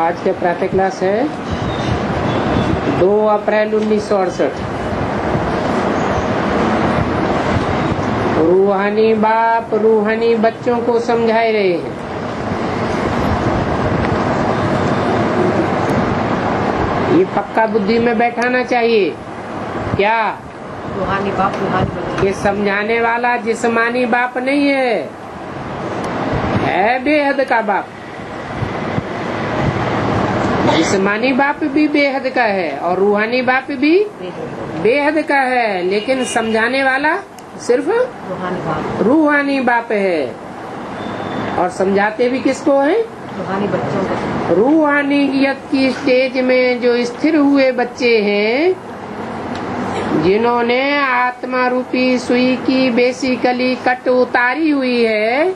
आज का प्रातः क्लास है 2 अप्रैल 1968। रूहानी बाप रूहानी बच्चों को समझाए रहे हैं। ये पक्का बुद्धि में बैठाना चाहिए। क्या रूहानी बाप रूहानी बच्चे। ये समझाने वाला जिस्मानी बाप नहीं है बेहद का बाप। जिस्मानी बाप भी बेहद का है और रूहानी बाप भी बेहद का है, लेकिन समझाने वाला सिर्फ रूहानी बाप है। और समझाते भी किसको है? रूहानी बच्चों को। रूहानियत की स्टेज में जो स्थिर हुए बच्चे हैं, जिन्होंने आत्मा रूपी सुई की बेसिकली कट उतारी हुई है,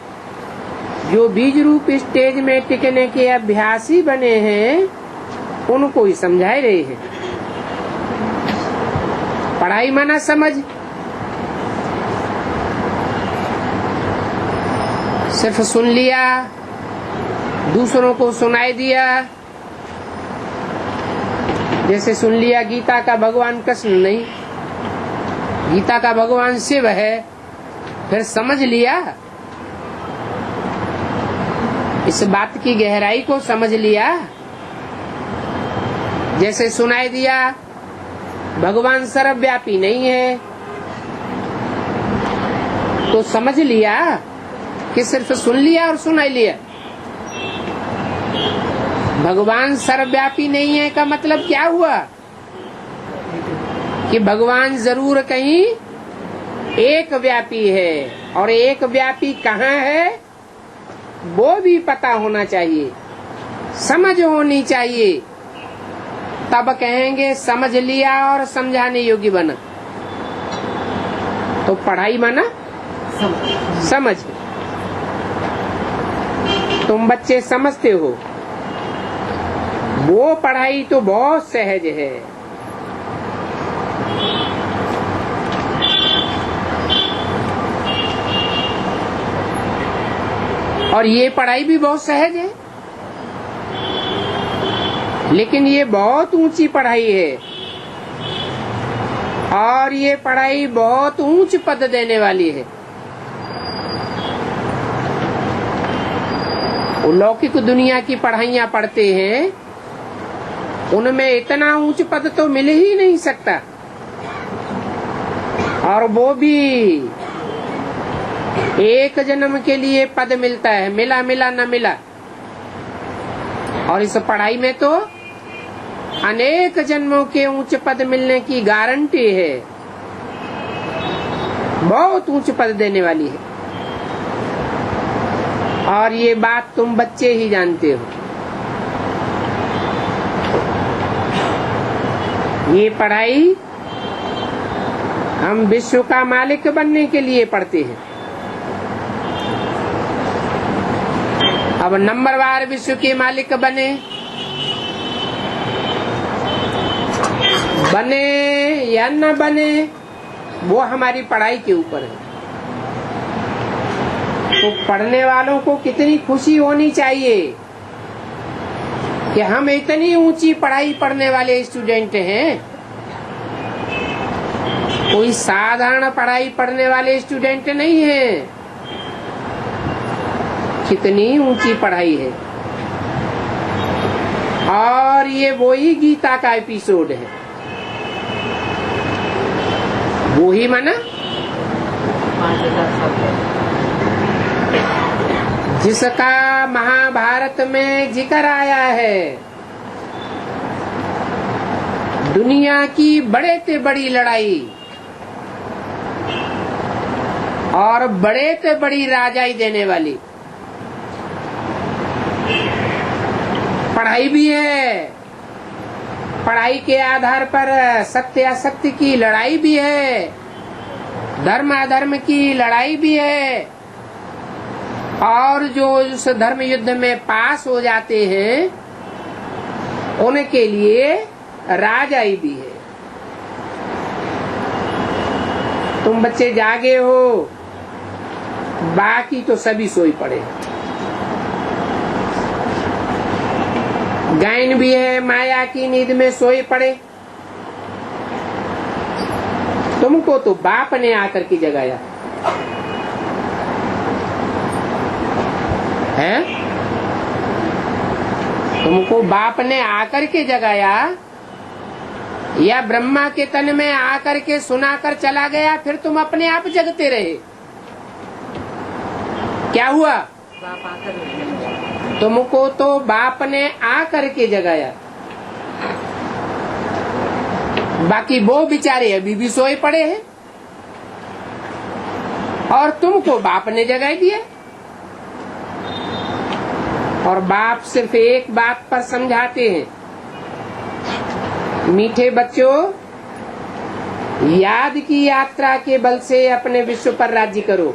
जो बीज रूप स्टेज में टिकने के अभ्यासी बने हैं, उनको ही समझाए रहे हैं। पढ़ाई माना समझ। सिर्फ सुन लिया, दूसरों को सुनाई दिया। जैसे सुन लिया गीता का भगवान कृष्ण नहीं, गीता का भगवान शिव है, फिर समझ लिया, इस बात की गहराई को समझ लिया। जैसे सुनाई दिया भगवान सर्वव्यापी नहीं है, तो समझ लिया कि सिर्फ सुन लिया और सुनाई लिया। भगवान सर्वव्यापी नहीं है का मतलब क्या हुआ? कि भगवान जरूर कहीं एक व्यापी है, और एक व्यापी कहाँ है वो भी पता होना चाहिए, समझ होनी चाहिए। तब कहेंगे समझ लिया और समझाने योग्य बना। तो पढ़ाई माना समझ। तुम बच्चे समझते हो, वो पढ़ाई तो बहुत सहज है। और ये पढ़ाई भी बहुत सहज है, लेकिन ये बहुत ऊंची पढ़ाई है, और ये पढ़ाई बहुत ऊंच पद देने वाली है। वो लौकिक दुनिया की पढ़ाइयाँ पढ़ते हैं, उनमें इतना ऊंच पद तो मिल ही नहीं सकता, और वो भी एक जन्म के लिए पद मिलता है, मिला मिला न मिला। और इस पढ़ाई में तो अनेक जन्मों के ऊंच पद मिलने की गारंटी है, बहुत ऊंच पद देने वाली है। और ये बात तुम बच्चे ही जानते हो। ये पढ़ाई हम विश्व का मालिक बनने के लिए पढ़ते हैं। अब नंबरवार विश्व के मालिक बने या न बने, वो हमारी पढ़ाई के ऊपर है। तो पढ़ने वालों को कितनी खुशी होनी चाहिए कि हम इतनी ऊंची पढ़ाई पढ़ने वाले स्टूडेंट हैं। कोई साधारण पढ़ाई पढ़ने वाले स्टूडेंट नहीं है। कितनी ऊंची पढ़ाई है। और ये वही गीता का एपिसोड है, वो ही माना जिसका महाभारत में जिक्र आया है। दुनिया की बड़े से बड़ी लड़ाई और बड़े से बड़ी राजाई देने वाली पढ़ाई भी है। पढ़ाई के आधार पर सत्य असत्य की लड़ाई भी है, धर्म अधर्म की लड़ाई भी है, और जो उस धर्म युद्ध में पास हो जाते हैं उनके लिए राजाई भी है। तुम बच्चे जागे हो, बाकी तो सभी सोई पड़े। गायन भी है, माया की नींद में सोए पड़े। तुमको तो बाप ने आकर के जगाया है, तुमको बाप ने आकर के जगाया या ब्रह्मा के तन में आकर के सुनाकर चला गया, फिर तुम अपने आप जगते रहे? क्या हुआ? बाप आकर तुमको तो बाप ने आकर के जगाया, बाकी वो बेचारे अभी भी सोए पड़े हैं और तुमको बाप ने जगा दिया। और बाप सिर्फ एक बात पर समझाते हैं, मीठे बच्चों, याद की यात्रा के बल से अपने विश्व पर राज्य करो।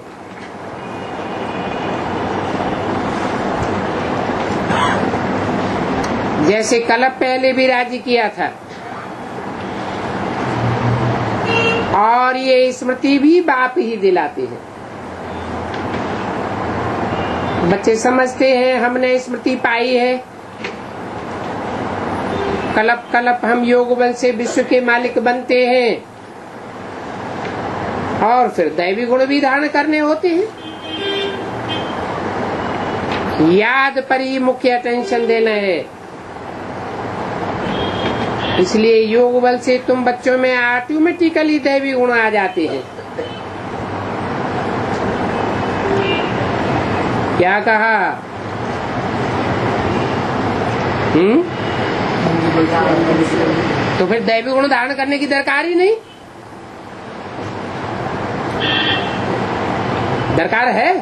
जैसे कल्प पहले भी राज्य किया था और ये स्मृति भी बाप ही दिलाते हैं। बच्चे समझते हैं हमने स्मृति पाई है, कल्प कल्प हम योग बल से विश्व के मालिक बनते हैं और फिर दैवी गुण भी धारण करने होते हैं। याद पर ही मुख्य अटेंशन देना है। इसलिए योग बल से तुम बच्चों में ऑटोमेटिकली दैवी गुण आ जाते हैं। क्या कहा? तो फिर दैवी गुण धारण करने की दरकार ही नहीं, दरकार है।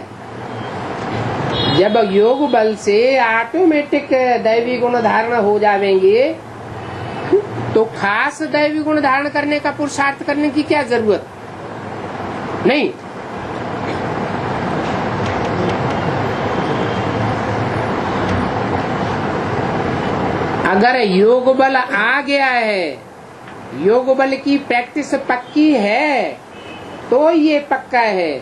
जब योग बल से ऑटोमेटिक दैवी गुण धारण हो जाएंगे तो खास दैवी गुण धारण करने का पुरुषार्थ करने की क्या जरूरत नहीं। अगर योग बल आ गया है, योग बल की प्रैक्टिस पक्की है, तो ये पक्का है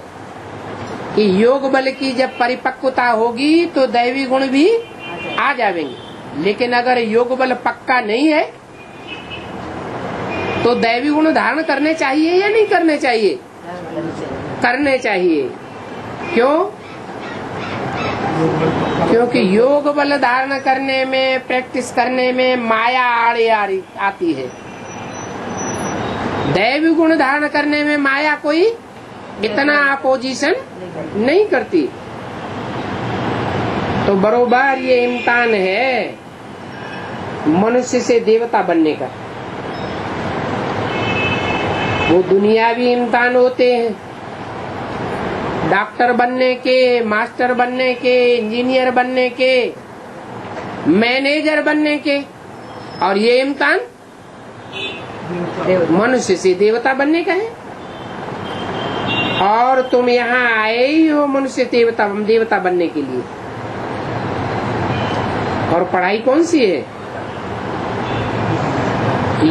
कि योग बल की जब परिपक्वता होगी तो दैवी गुण भी आ जाएंगे। लेकिन अगर योग बल पक्का नहीं है तो दैवी गुण धारण करने चाहिए या नहीं करने चाहिए? करने चाहिए। क्यों? क्योंकि योग बल धारण करने में, प्रैक्टिस करने में माया आड़े आती है। दैवी गुण धारण करने में माया कोई इतना अपोजिशन नहीं करती। तो बरोबर ये इम्तिहान है मनुष्य से देवता बनने का। वो दुनियावी इम्तिहान होते हैं, डॉक्टर बनने के, मास्टर बनने के, इंजीनियर बनने के, मैनेजर बनने के, और ये इम्तिहान मनुष्य से देवता बनने का है। और तुम यहाँ आए ही हो मनुष्य देवता बनने के लिए। और पढ़ाई कौन सी है?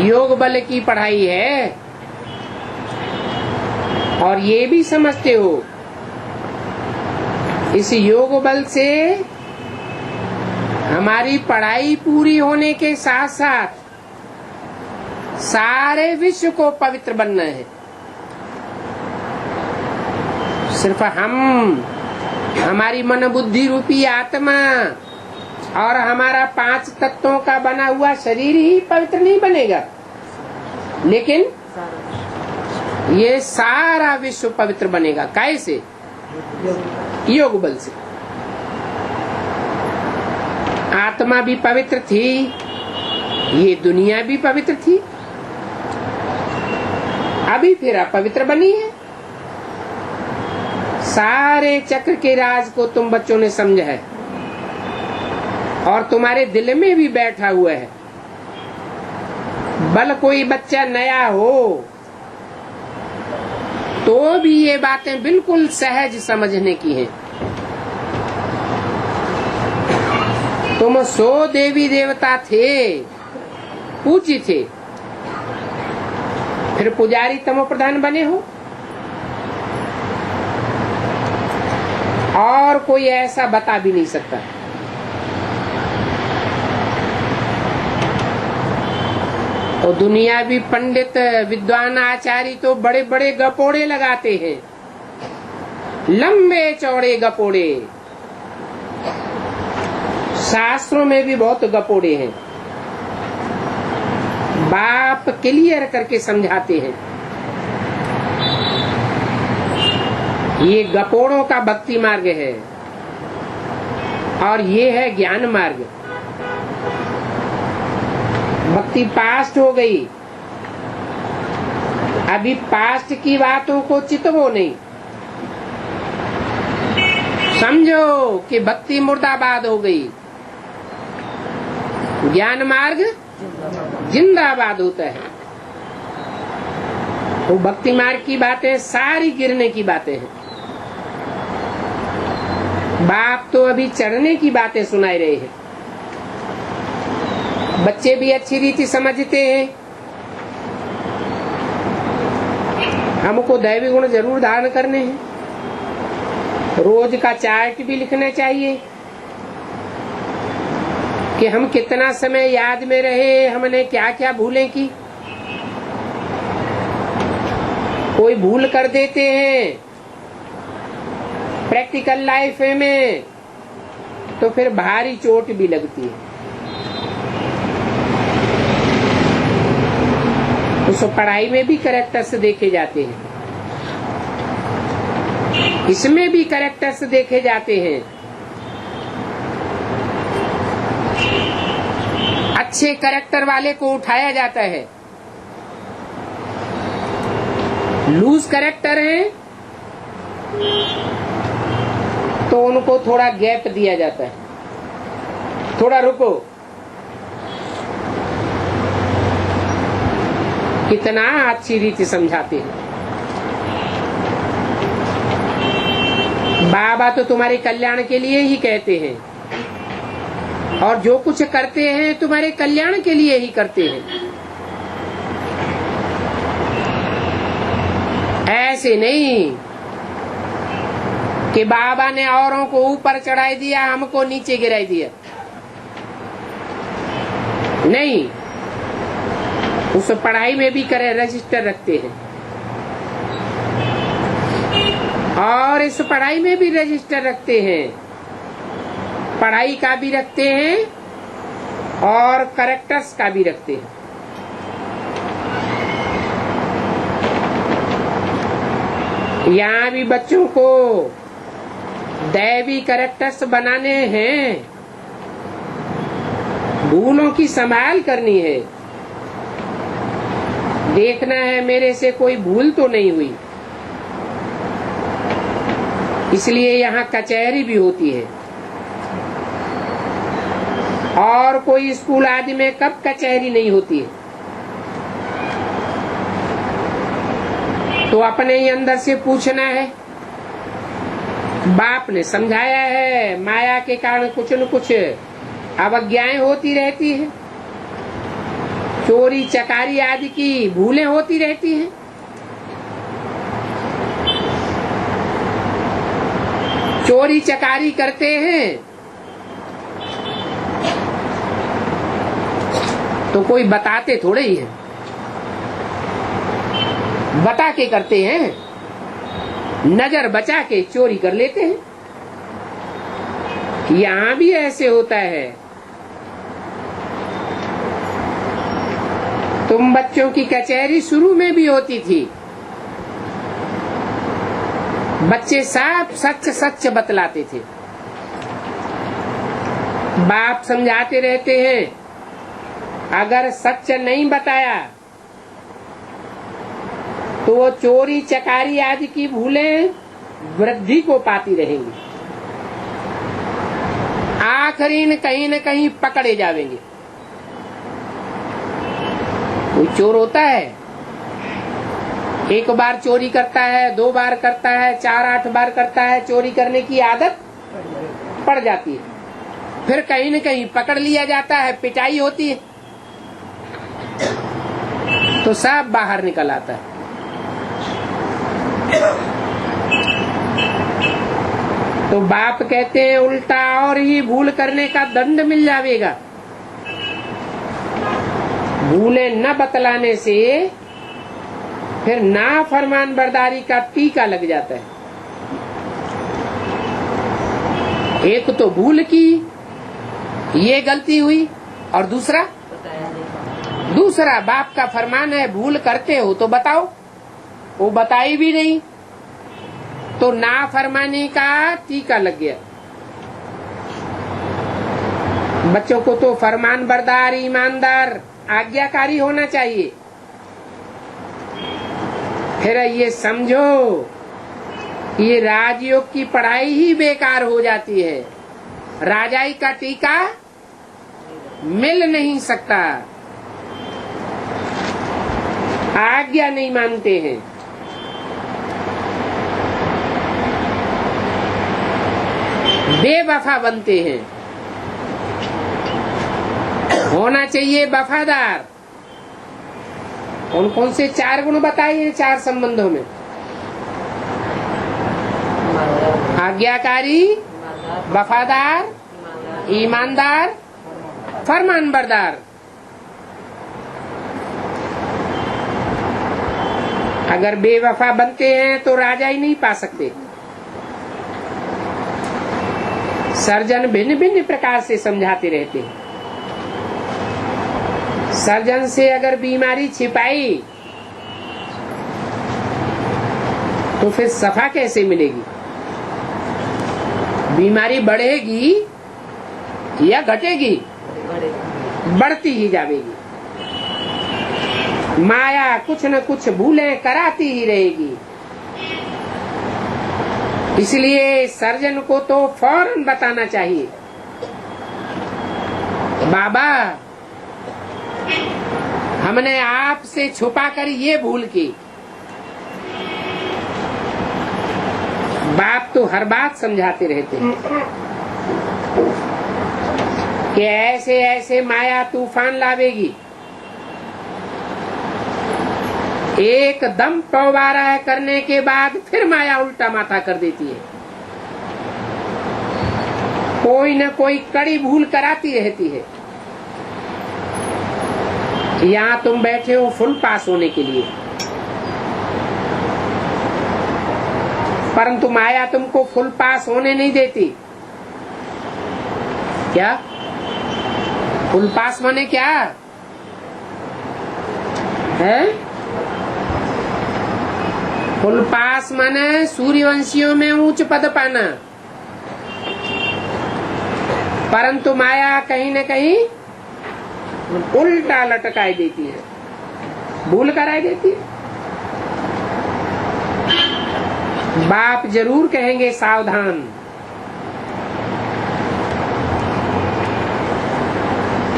योग बल की पढ़ाई है। और ये भी समझते हो इस योग बल से हमारी पढ़ाई पूरी होने के साथ साथ सारे विश्व को पवित्र बनना है। सिर्फ हमारी मन बुद्धि रूपी आत्मा और हमारा 5 तत्वों का बना हुआ शरीर ही पवित्र नहीं बनेगा, लेकिन ये सारा विश्व पवित्र बनेगा। कैसे? योग बल से। आत्मा भी पवित्र थी, ये दुनिया भी पवित्र थी, अभी फिर अपवित्र बनी है। सारे चक्र के राज को तुम बच्चों ने समझा है और तुम्हारे दिल में भी बैठा हुआ है। बल कोई बच्चा नया हो तो भी ये बातें बिल्कुल सहज समझने की हैं। तुम 100 देवी देवता थे, पूज्य थे, फिर पुजारी तमो प्रधान बने हो। और कोई ऐसा बता भी नहीं सकता। और दुनियावी पंडित विद्वान आचार्य तो बड़े बड़े गपोड़े लगाते हैं, लंबे चौड़े गपोड़े। शास्त्रों में भी बहुत गपोड़े हैं। बाप क्लियर करके समझाते हैं। ये गपोड़ों का भक्ति मार्ग है और ये है ज्ञान मार्ग। भक्ति पास्ट हो गई, अभी पास्ट की बातों को चितवो नहीं, समझो कि भक्ति मुर्दाबाद हो गई। ज्ञान मार्ग जिंदाबाद होता है। वो भक्ति मार्ग की बातें सारी गिरने की बातें हैं। बाप तो अभी चढ़ने की बातें सुनाई रहे हैं। बच्चे भी अच्छी रीति समझते हैं। हमको दैवी गुण जरूर धारण करने हैं। रोज का चार्ट भी लिखना चाहिए कि हम कितना समय याद में रहे, हमने क्या क्या भूलें की। कोई भूल कर देते हैं प्रैक्टिकल लाइफ में तो फिर भारी चोट भी लगती है। उस पढ़ाई में भी कैरेक्टर्स देखे जाते हैं, इसमें भी कैरेक्टर्स देखे जाते हैं। अच्छे कैरेक्टर वाले को उठाया जाता है, लूज कैरेक्टर है तो उनको थोड़ा गैप दिया जाता है, थोड़ा रुको। कितना अच्छी रीति समझाते हैं। बाबा तो तुम्हारे कल्याण के लिए ही कहते हैं और जो कुछ करते हैं तुम्हारे कल्याण के लिए ही करते हैं। ऐसे नहीं कि बाबा ने औरों को ऊपर चढ़ाई दिया, हमको नीचे गिराई दिया। नहीं, उस पढ़ाई में भी करे रजिस्टर रखते हैं और इस पढ़ाई में भी रजिस्टर रखते हैं। पढ़ाई का भी रखते हैं और कैरेक्टर्स का भी रखते हैं। यहाँ भी बच्चों को दैवी कैरेक्टर्स बनाने हैं, भूलों की संभाल करनी है, देखना है मेरे से कोई भूल तो नहीं हुई। इसलिए यहाँ कचहरी भी होती है। और कोई स्कूल आदि में कब कचहरी नहीं होती है। तो अपने ही अंदर से पूछना है। बाप ने समझाया है, माया के कारण कुछ न कुछ अवज्ञाएं होती रहती है, चोरी चकारी आदि की भूलें होती रहती हैं। चोरी चकारी करते हैं तो कोई बताते थोड़े ही है, बता के करते हैं, नजर बचा के चोरी कर लेते हैं। यहाँ भी ऐसे होता है। तुम बच्चों की कचहरी शुरू में भी होती थी, बच्चे साफ सच सच बतलाते थे। बाप समझाते रहते हैं, अगर सच नहीं बताया तो वो चोरी चकारी आदि की भूलें वृद्धि को पाती रहेंगी, आखिरी न कहीं पकड़े जाएंगे। कोई चोर होता है, एक बार चोरी करता है, 2 बार करता है, 4-8 बार करता है, चोरी करने की आदत पड़ जाती है, फिर कहीं न कहीं पकड़ लिया जाता है, पिटाई होती है तो सब बाहर निकल आता है। तो बाप कहते हैं उल्टा और ही भूल करने का दंड मिल जाएगा। भूले न बतलाने से फिर ना फरमान बरदारी का टीका लग जाता है। एक तो भूल की, ये गलती हुई, और दूसरा बताया नहीं। दूसरा बाप का फरमान है भूल करते हो तो बताओ, वो बताई भी नहीं तो ना फरमाने का टीका लग गया। बच्चों को तो फरमान बरदार, ईमानदार, आज्ञाकारी होना चाहिए। फिर ये समझो ये राजयोग की पढ़ाई ही बेकार हो जाती है, राजाई का टीका मिल नहीं सकता, आज्ञा नहीं मानते हैं। बेवफा बनते हैं। होना चाहिए वफादार। कौन कौन से 4 गुण बताए हैं 4 संबंधों में? आज्ञाकारी, वफादार, ईमानदार, फरमान बरदार। अगर बेवफा बनते हैं तो राजा ही नहीं पा सकते। सर्जन भिन्न भिन्न प्रकार से समझाते रहते हैं। सर्जन से अगर बीमारी छिपाई तो फिर सफा कैसे मिलेगी? बीमारी बढ़ेगी या घटेगी? बढ़ती ही जाएगी। माया कुछ न कुछ भूलें कराती ही रहेगी। इसलिए सर्जन को तो फौरन बताना चाहिए, बाबा हमने आपसे छुपा कर ये भूल की। बाप तो हर बात समझाते रहते हैं कि ऐसे ऐसे माया तूफान लावेगी, एकदम पौवारा करने के बाद फिर माया उल्टा माथा कर देती है। कोई न कोई कड़ी भूल कराती रहती है। यहाँ तुम बैठे हो फुल पास होने के लिए, परंतु माया तुमको फुल पास होने नहीं देती। क्या फुल पास माने क्या है? फुल पास माने सूर्यवंशियों में उच्च पद पाना, परंतु माया कहीं न कहीं उल्टा लटकाई देती है, भूल कराई देती है। बाप जरूर कहेंगे सावधान।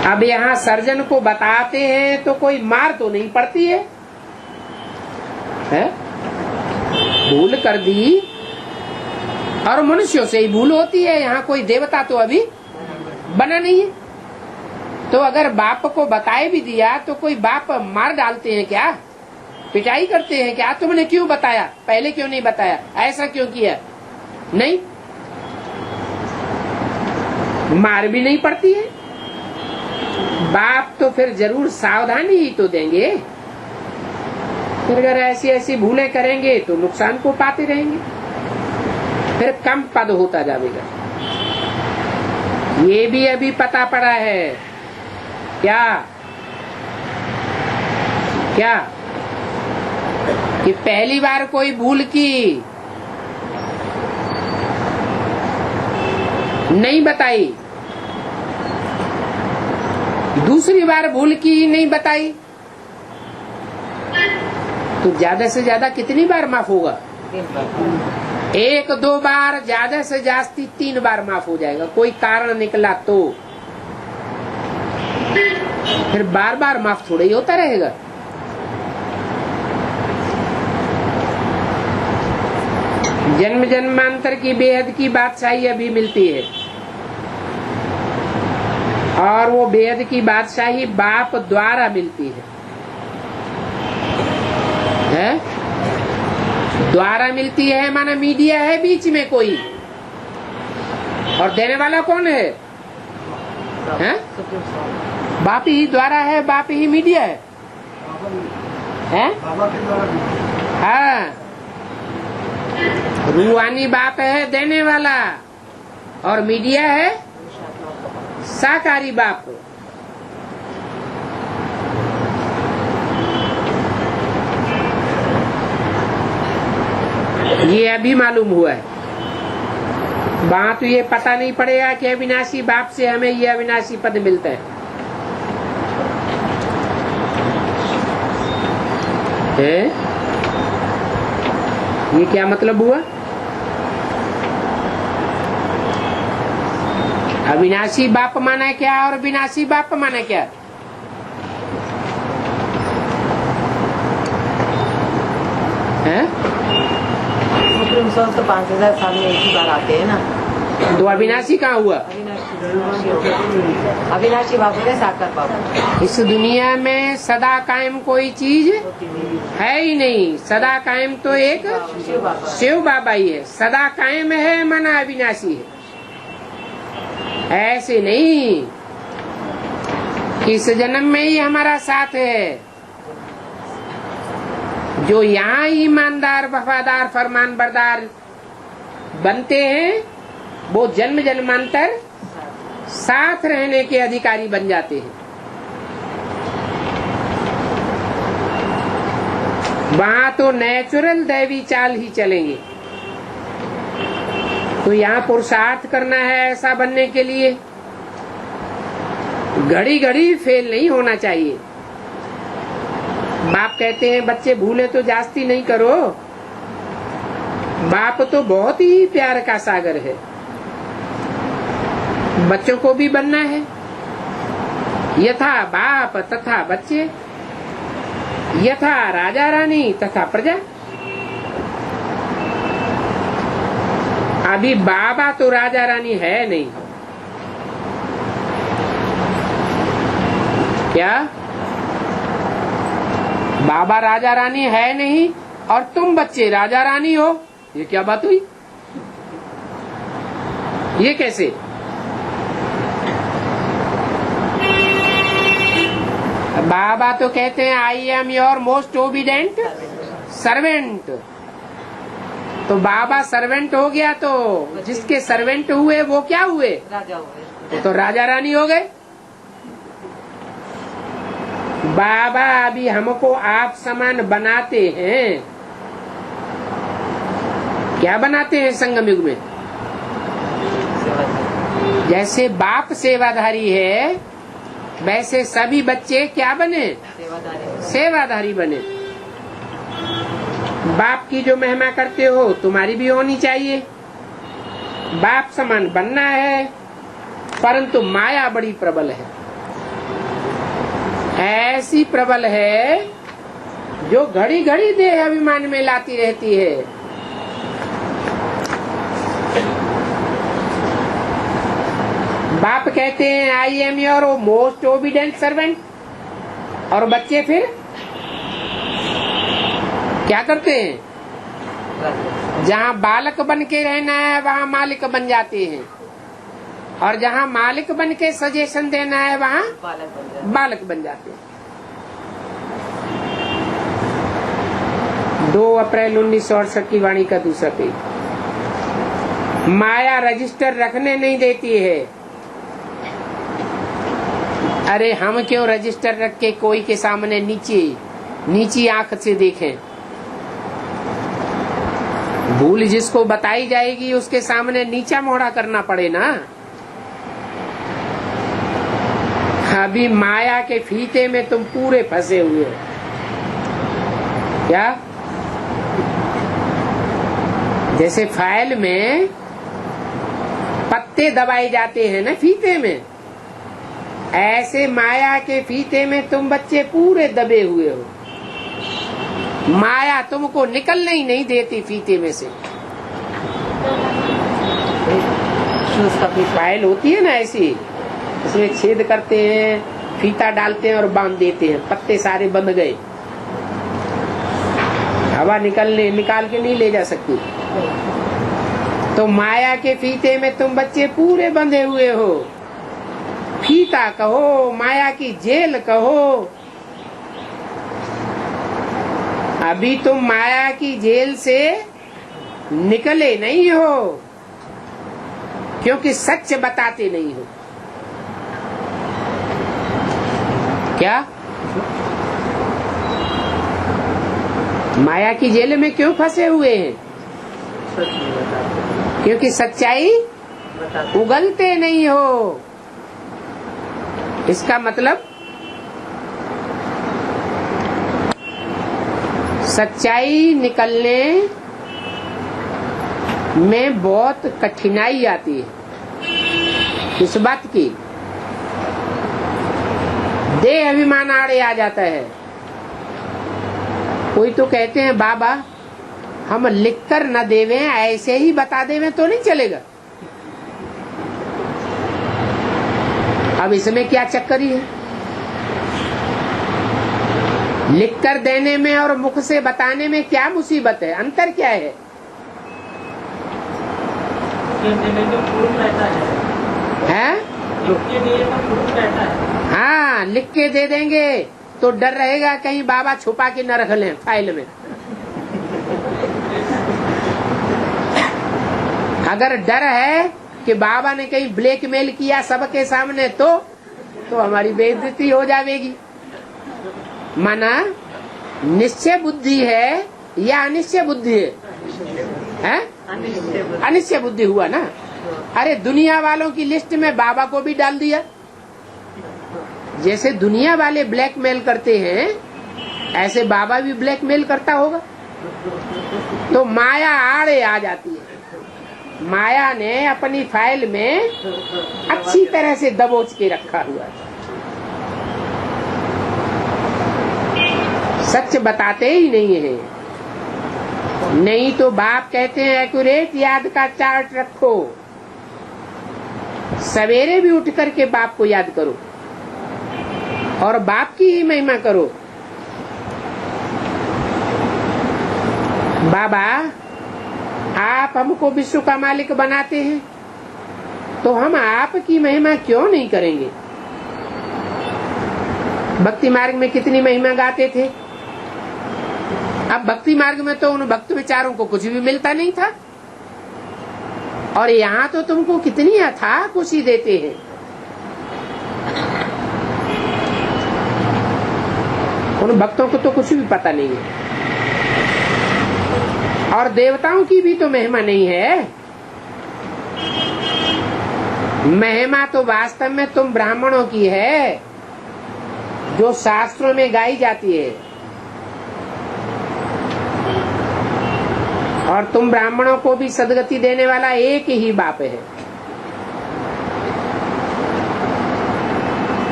अब यहाँ सर्जन को बताते हैं तो कोई मार तो नहीं पड़ती है? भूल कर दी और मनुष्यों से ही भूल होती है, यहाँ कोई देवता तो अभी बना नहीं है। तो अगर बाप को बताए भी दिया तो कोई बाप मार डालते हैं क्या? पिटाई करते हैं क्या? तुमने क्यों बताया, पहले क्यों नहीं बताया, ऐसा क्यों किया? नहीं, मार भी नहीं पड़ती है। बाप तो फिर जरूर सावधानी ही तो देंगे। फिर अगर ऐसी ऐसी भूलें करेंगे तो नुकसान को पाते रहेंगे, फिर कम पद होता जाएगा। ये भी अभी पता पड़ा है। क्या क्या कि पहली बार कोई भूल की, नहीं बताई, दूसरी बार भूल की नहीं बताई, तो ज्यादा से ज्यादा कितनी बार माफ होगा? 1-2 बार, ज्यादा से जास्ती 3 बार माफ हो जाएगा। कोई कारण निकला तो फिर बार बार माफ थोड़ा ही होता रहेगा। जन्म जन्मांतर की बेहद की बादशाही अभी मिलती है, और वो बेहद की बादशाही बाप द्वारा मिलती है। द्वारा मिलती है माना मीडिया है बीच में कोई, और देने वाला कौन है? बाप ही द्वारा है, बाप ही मीडिया है, हैं? बाबा के द्वारा हाँ, रूहानी बाप है देने वाला, और मीडिया है साकारी बाप। ये अभी मालूम हुआ है, वहां तो ये पता नहीं पड़ेगा कि अविनाशी बाप से हमें ये अविनाशी पद मिलता है। ये क्या मतलब हुआ? अविनाशी बाप माना क्या और विनाशी बाप माना क्या? है? सुप्रीम सोर्स तो 5000 साल में एक ही बार आते हैं ना। तो अविनाशी कहाँ हुआ? अविनाशी बाबू है, साकार बाबू। इस दुनिया में सदा कायम कोई चीज है ही नहीं। सदा कायम तो एक शिव बाबा। शिव बाबा ही है। सदा कायम है माना अविनाशी है। ऐसे नहीं कि इस जन्म में ही हमारा साथ है। जो यहाँ ईमानदार, वफादार, फरमान बरदार बनते हैं वो जन्म जन्मांतर साथ रहने के अधिकारी बन जाते हैं। वहाँ तो नेचुरल दैवी चाल ही चलेंगे। तो यहाँ पुरुषार्थ करना है ऐसा बनने के लिए। घड़ी घड़ी फेल नहीं होना चाहिए। बाप कहते हैं बच्चे भूले तो जास्ती नहीं करो। बाप तो बहुत ही प्यार का सागर है। बच्चों को भी बनना है। यथा बाप तथा बच्चे, यथा राजा रानी तथा प्रजा। अभी बाबा तो राजा रानी है नहीं। क्या बाबा राजा रानी है नहीं और तुम बच्चे राजा रानी हो? ये क्या बात हुई? ये कैसे? बाबा तो कहते हैं I am your most obedient servant. तो बाबा सर्वेंट हो गया तो जिसके सर्वेंट हुए वो क्या हुए? राजा हुए। वो तो राजा रानी हो गए। बाबा अभी हमको आप समान बनाते हैं। क्या बनाते हैं संगम युग में? जैसे बाप सेवाधारी है वैसे सभी बच्चे क्या बने? सेवाधारी बने। बाप की जो महिमा करते हो तुम्हारी भी होनी चाहिए। बाप समान बनना है, परंतु माया बड़ी प्रबल है। ऐसी प्रबल है जो घड़ी घड़ी देह अभिमान में लाती रहती है। बाप कहते हैं I am your most obedient servant, और बच्चे फिर क्या करते हैं? जहाँ बालक बन के रहना है वहाँ मालिक बन जाते हैं, और जहाँ मालिक बन के सजेशन देना है वहाँ बालक बन जाते हैं। 2 अप्रैल 1968 की वाणी का दूसरा पेज। माया रजिस्टर रखने नहीं देती है। अरे हम क्यों रजिस्टर रख के कोई के सामने नीची आंख से देखें? भूल जिसको बताई जाएगी उसके सामने नीचा मोड़ा करना पड़े ना। अभी माया के फीते में तुम पूरे फंसे हुए हो। क्या? जैसे फाइल में पत्ते दबाए जाते हैं ना फीते में, ऐसे माया के फीते में तुम बच्चे पूरे दबे हुए हो। माया तुमको निकलने ही नहीं देती फीते में से। फाइल होती है ना ऐसी, इसमें छेद करते हैं, फीता डालते हैं और बांध देते हैं। पत्ते सारे बंध गए, हवा निकाल के नहीं ले जा सकती। तो माया के फीते में तुम बच्चे पूरे बंधे हुए हो। फीता कहो, माया की जेल कहो, अभी तुम माया की जेल से निकले नहीं हो, क्योंकि सच बताते नहीं हो। क्या माया की जेल में क्यों फंसे हुए हैं? सच नहीं बताते, क्योंकि सच्चाई बताते उगलते नहीं हो। इसका मतलब सच्चाई निकलने में बहुत कठिनाई आती है। इस बात की देह अभिमान आड़े आ जाता है। कोई तो कहते हैं बाबा हम लिख कर न देवें, ऐसे ही बता देवें तो नहीं चलेगा। अब इसमें क्या चक्करी है? लिख कर देने में और मुख से बताने में क्या मुसीबत है? अंतर क्या है? देने में पूर्ण रहता है, हैं? योग्य देने में पूर्ण रहता है। हाँ, लिख के दे देंगे तो डर रहेगा कहीं बाबा छुपा के न रख लें फाइल में। अगर डर है कि बाबा ने कहीं ब्लैकमेल किया सबके सामने तो हमारी बेइज्जती हो जाएगी। माना निश्चय बुद्धि है या अनिश्चय बुद्धि है? अनिश्चय बुद्धि हुआ ना। अरे दुनिया वालों की लिस्ट में बाबा को भी डाल दिया। जैसे दुनिया वाले ब्लैकमेल करते हैं ऐसे बाबा भी ब्लैकमेल करता होगा। तो माया आड़े आ जाती है। माया ने अपनी फाइल में अच्छी तरह से दबोच के रखा हुआ है। सच बताते ही नहीं है। नहीं तो बाप कहते हैं एक्यूरेट याद का चार्ट रखो, सवेरे भी उठ करके बाप को याद करो और बाप की ही महिमा करो। बाबा आप हमको विश्व का मालिक बनाते हैं तो हम आपकी महिमा क्यों नहीं करेंगे? भक्ति मार्ग में कितनी महिमा गाते थे। अब भक्ति मार्ग में तो उन भक्त विचारों को कुछ भी मिलता नहीं था और यहाँ तो तुमको कितनी अथाह खुशी देते हैं। उन भक्तों को तो कुछ भी पता नहीं है और देवताओं की भी तो महिमा नहीं है। महिमा तो वास्तव में तुम ब्राह्मणों की है जो शास्त्रों में गाई जाती है और तुम ब्राह्मणों को भी सदगति देने वाला एक ही बाप है।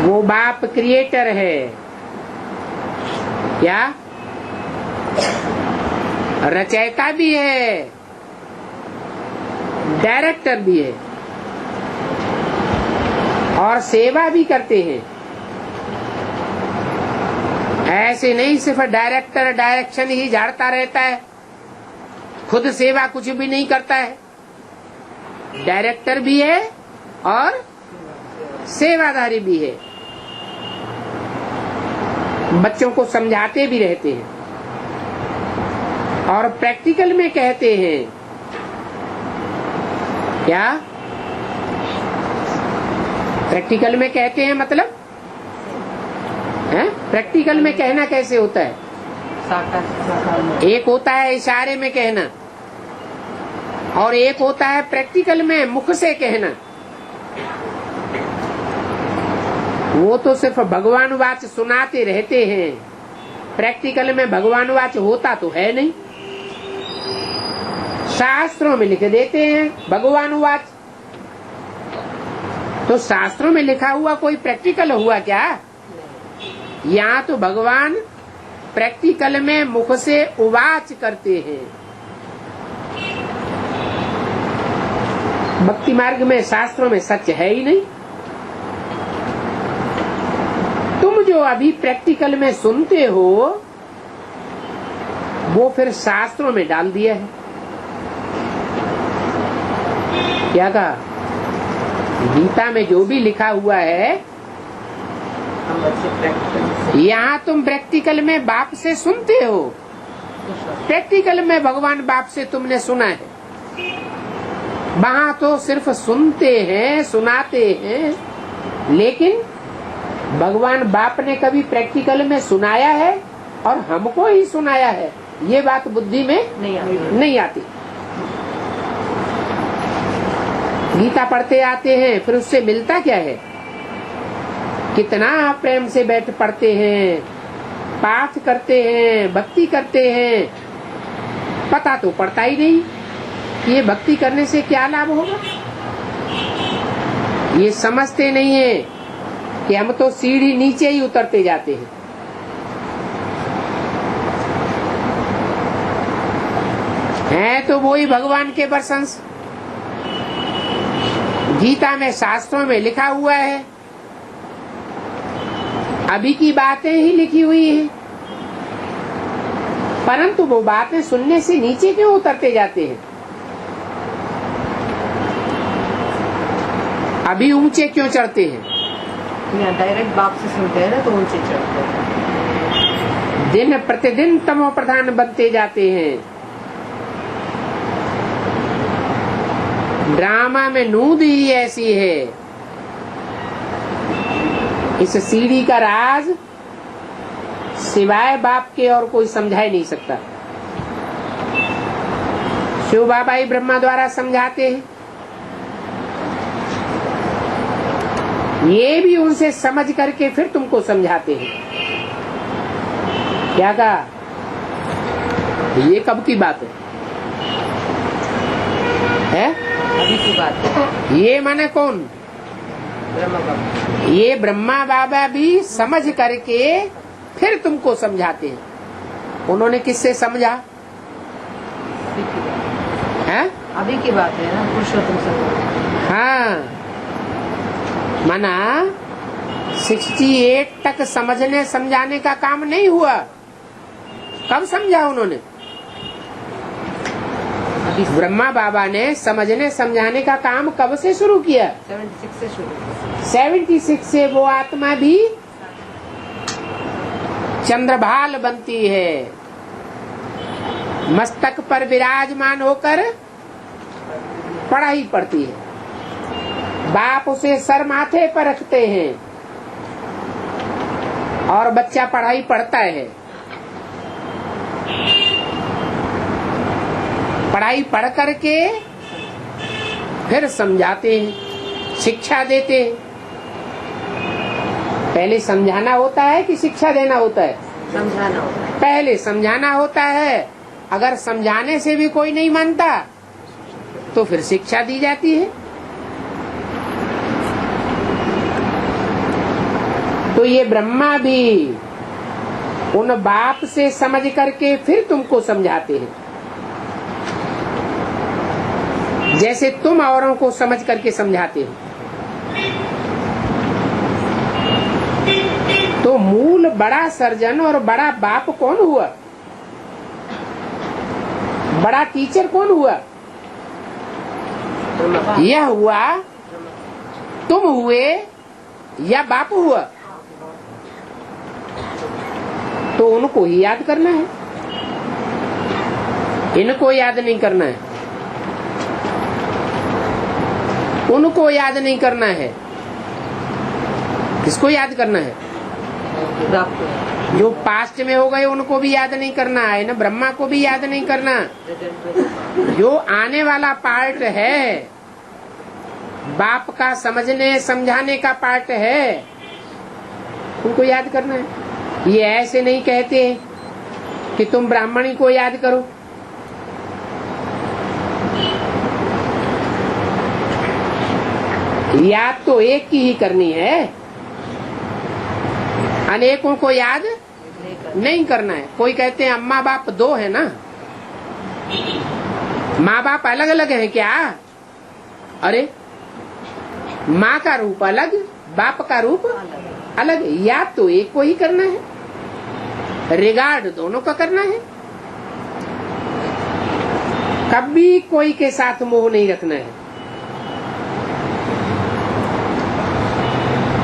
वो बाप क्रिएटर है। क्या? रचयिता भी है, डायरेक्टर भी है और सेवा भी करते हैं। ऐसे नहीं सिर्फ डायरेक्टर डायरेक्शन ही झाड़ता रहता है, खुद सेवा कुछ भी नहीं करता है। डायरेक्टर भी है और सेवादारी भी है। बच्चों को समझाते भी रहते हैं और प्रैक्टिकल में कहते हैं। क्या प्रैक्टिकल में कहते हैं? मतलब है? प्रैक्टिकल में कहना कैसे होता है? एक होता है इशारे में कहना और एक होता है प्रैक्टिकल में मुख से कहना। वो तो सिर्फ भगवान वाच सुनाते रहते हैं, प्रैक्टिकल में भगवान वाच होता तो है नहीं। शास्त्रों में लिख देते हैं भगवान वाच, तो शास्त्रों में लिखा हुआ कोई प्रैक्टिकल हुआ क्या? यहाँ तो भगवान प्रैक्टिकल में मुख से उवाच करते हैं। भक्ति मार्ग में शास्त्रों में सच है ही नहीं। तुम जो अभी प्रैक्टिकल में सुनते हो वो फिर शास्त्रों में डाल दिया है। क्या कहा? गीता में जो भी लिखा हुआ है, हम बच्चे प्रैक्टिकल यहाँ तुम प्रैक्टिकल में बाप से सुनते हो, प्रैक्टिकल में भगवान बाप से तुमने सुना है। वहाँ तो सिर्फ सुनते हैं, सुनाते हैं, लेकिन भगवान बाप ने कभी प्रैक्टिकल में सुनाया है और हमको ही सुनाया है, ये बात बुद्धि में नहीं आती। गीता पढ़ते आते हैं, फिर उससे मिलता क्या है? कितना प्रेम से बैठ पढ़ते हैं, पाठ करते हैं, भक्ति करते हैं, पता तो पड़ता ही नहीं कि ये भक्ति करने से क्या लाभ होगा। ये समझते नहीं है कि हम तो सीढ़ी नीचे ही उतरते जाते हैं। हैं तो वही भगवान के प्रशंस। गीता में, शास्त्रों में लिखा हुआ है, अभी की बातें ही लिखी हुई हैं, परंतु वो बातें सुनने से नीचे क्यों उतरते जाते हैं? अभी ऊंचे क्यों चढ़ते हैं? यहाँ डायरेक्ट बाप से सुनते हैं ना, तो ऊंचे चढ़ते हैं। दिन प्रतिदिन तमो प्रधान बनते जाते हैं। ड्रामा में नूद ही ऐसी है। इस सीढ़ी का राज सिवाय बाप के और कोई समझा ही नहीं सकता। शिव बाबा ही ब्रह्मा द्वारा समझाते हैं। ये भी उनसे समझ करके फिर तुमको समझाते हैं। क्या कहा? ये कब की बात है? अभी की बात है। ये माने कौन? ब्रह्मा बाबा। ये ब्रह्मा बाबा भी समझ करके फिर तुमको समझाते हैं। उन्होंने किससे समझा? है? अभी की बात है ना, पुरुषोत्तम से। हाँ, माना 68 तक समझने समझाने का काम नहीं हुआ। कब समझा उन्होंने? ब्रह्मा बाबा ने समझने समझाने का काम कब से शुरू किया? 76 से शुरू। 76 से वो आत्मा भी चंद्रभाल बनती है, मस्तक पर विराजमान होकर पढ़ाई पढ़ती है। बाप उसे सर माथे पर रखते हैं और बच्चा पढ़ाई पढ़ता है। पढ़ाई पढ़ करके फिर समझाते हैं, शिक्षा देते हैं। पहले समझाना होता है कि शिक्षा देना होता है? समझाना होता है। पहले समझाना होता है। अगर समझाने से भी कोई नहीं मानता तो फिर शिक्षा दी जाती है। तो ये ब्रह्मा भी उन बाप से समझ करके फिर तुमको समझाते हैं, जैसे तुम औरों को समझ करके समझाते हो। तो मूल बड़ा सर्जन और बड़ा बाप कौन हुआ? बड़ा टीचर कौन हुआ? यह हुआ, तुम हुए या बाप हुआ? तो उनको ही याद करना है, इनको याद नहीं करना है। उनको याद नहीं करना है। किसको याद करना है? जो पास्ट में हो गए उनको भी याद नहीं करना है ना, ब्रह्मा को भी याद नहीं करना। जो आने वाला पार्ट है, बाप का समझने समझाने का पार्ट है, उनको याद करना है। ये ऐसे नहीं कहते कि तुम ब्राह्मणी को याद करो। याद तो एक की ही करनी है, अनेकों को याद नहीं करना है। कोई कहते हैं अम्मा बाप दो है ना, माँ बाप अलग अलग हैं क्या? अरे माँ का रूप अलग, बाप का रूप अलग। याद तो एक को ही करना है, रिगार्ड दोनों का करना है। कभी कोई के साथ मोह नहीं रखना है।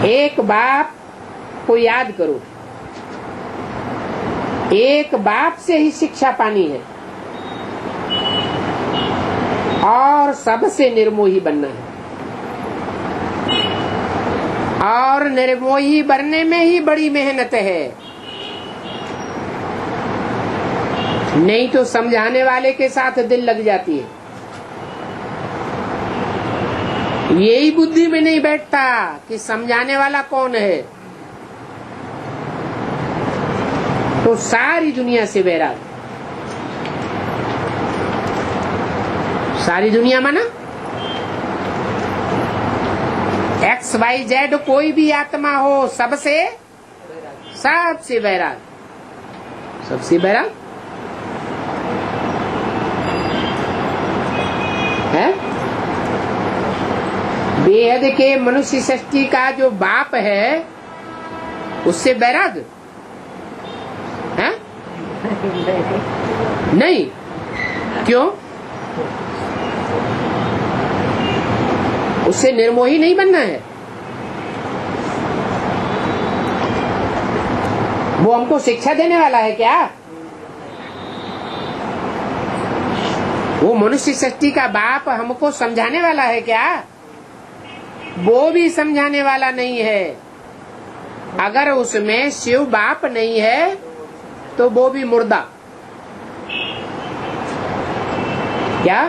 एक बाप को याद करो, एक बाप से ही शिक्षा पानी है और सबसे निर्मोही बनना है। और निर्मोही बनने में ही बड़ी मेहनत है, नहीं तो समझाने वाले के साथ दिल लग जाती है। यही बुद्धि में नहीं बैठता कि समझाने वाला कौन है, तो सारी दुनिया से वैराग। सारी दुनिया माना XYZ कोई भी आत्मा हो, सबसे वैराग, सबसे वैराग है। बेहद के मनुष्य सृष्टि का जो बाप है उससे वैराग है? नहीं, क्यों? उससे निर्मोही नहीं बनना है। वो हमको शिक्षा देने वाला है क्या? वो मनुष्य सृष्टि का बाप हमको समझाने वाला है क्या? वो भी समझाने वाला नहीं है। अगर उसमें शिव बाप नहीं है तो वो भी मुर्दा। क्या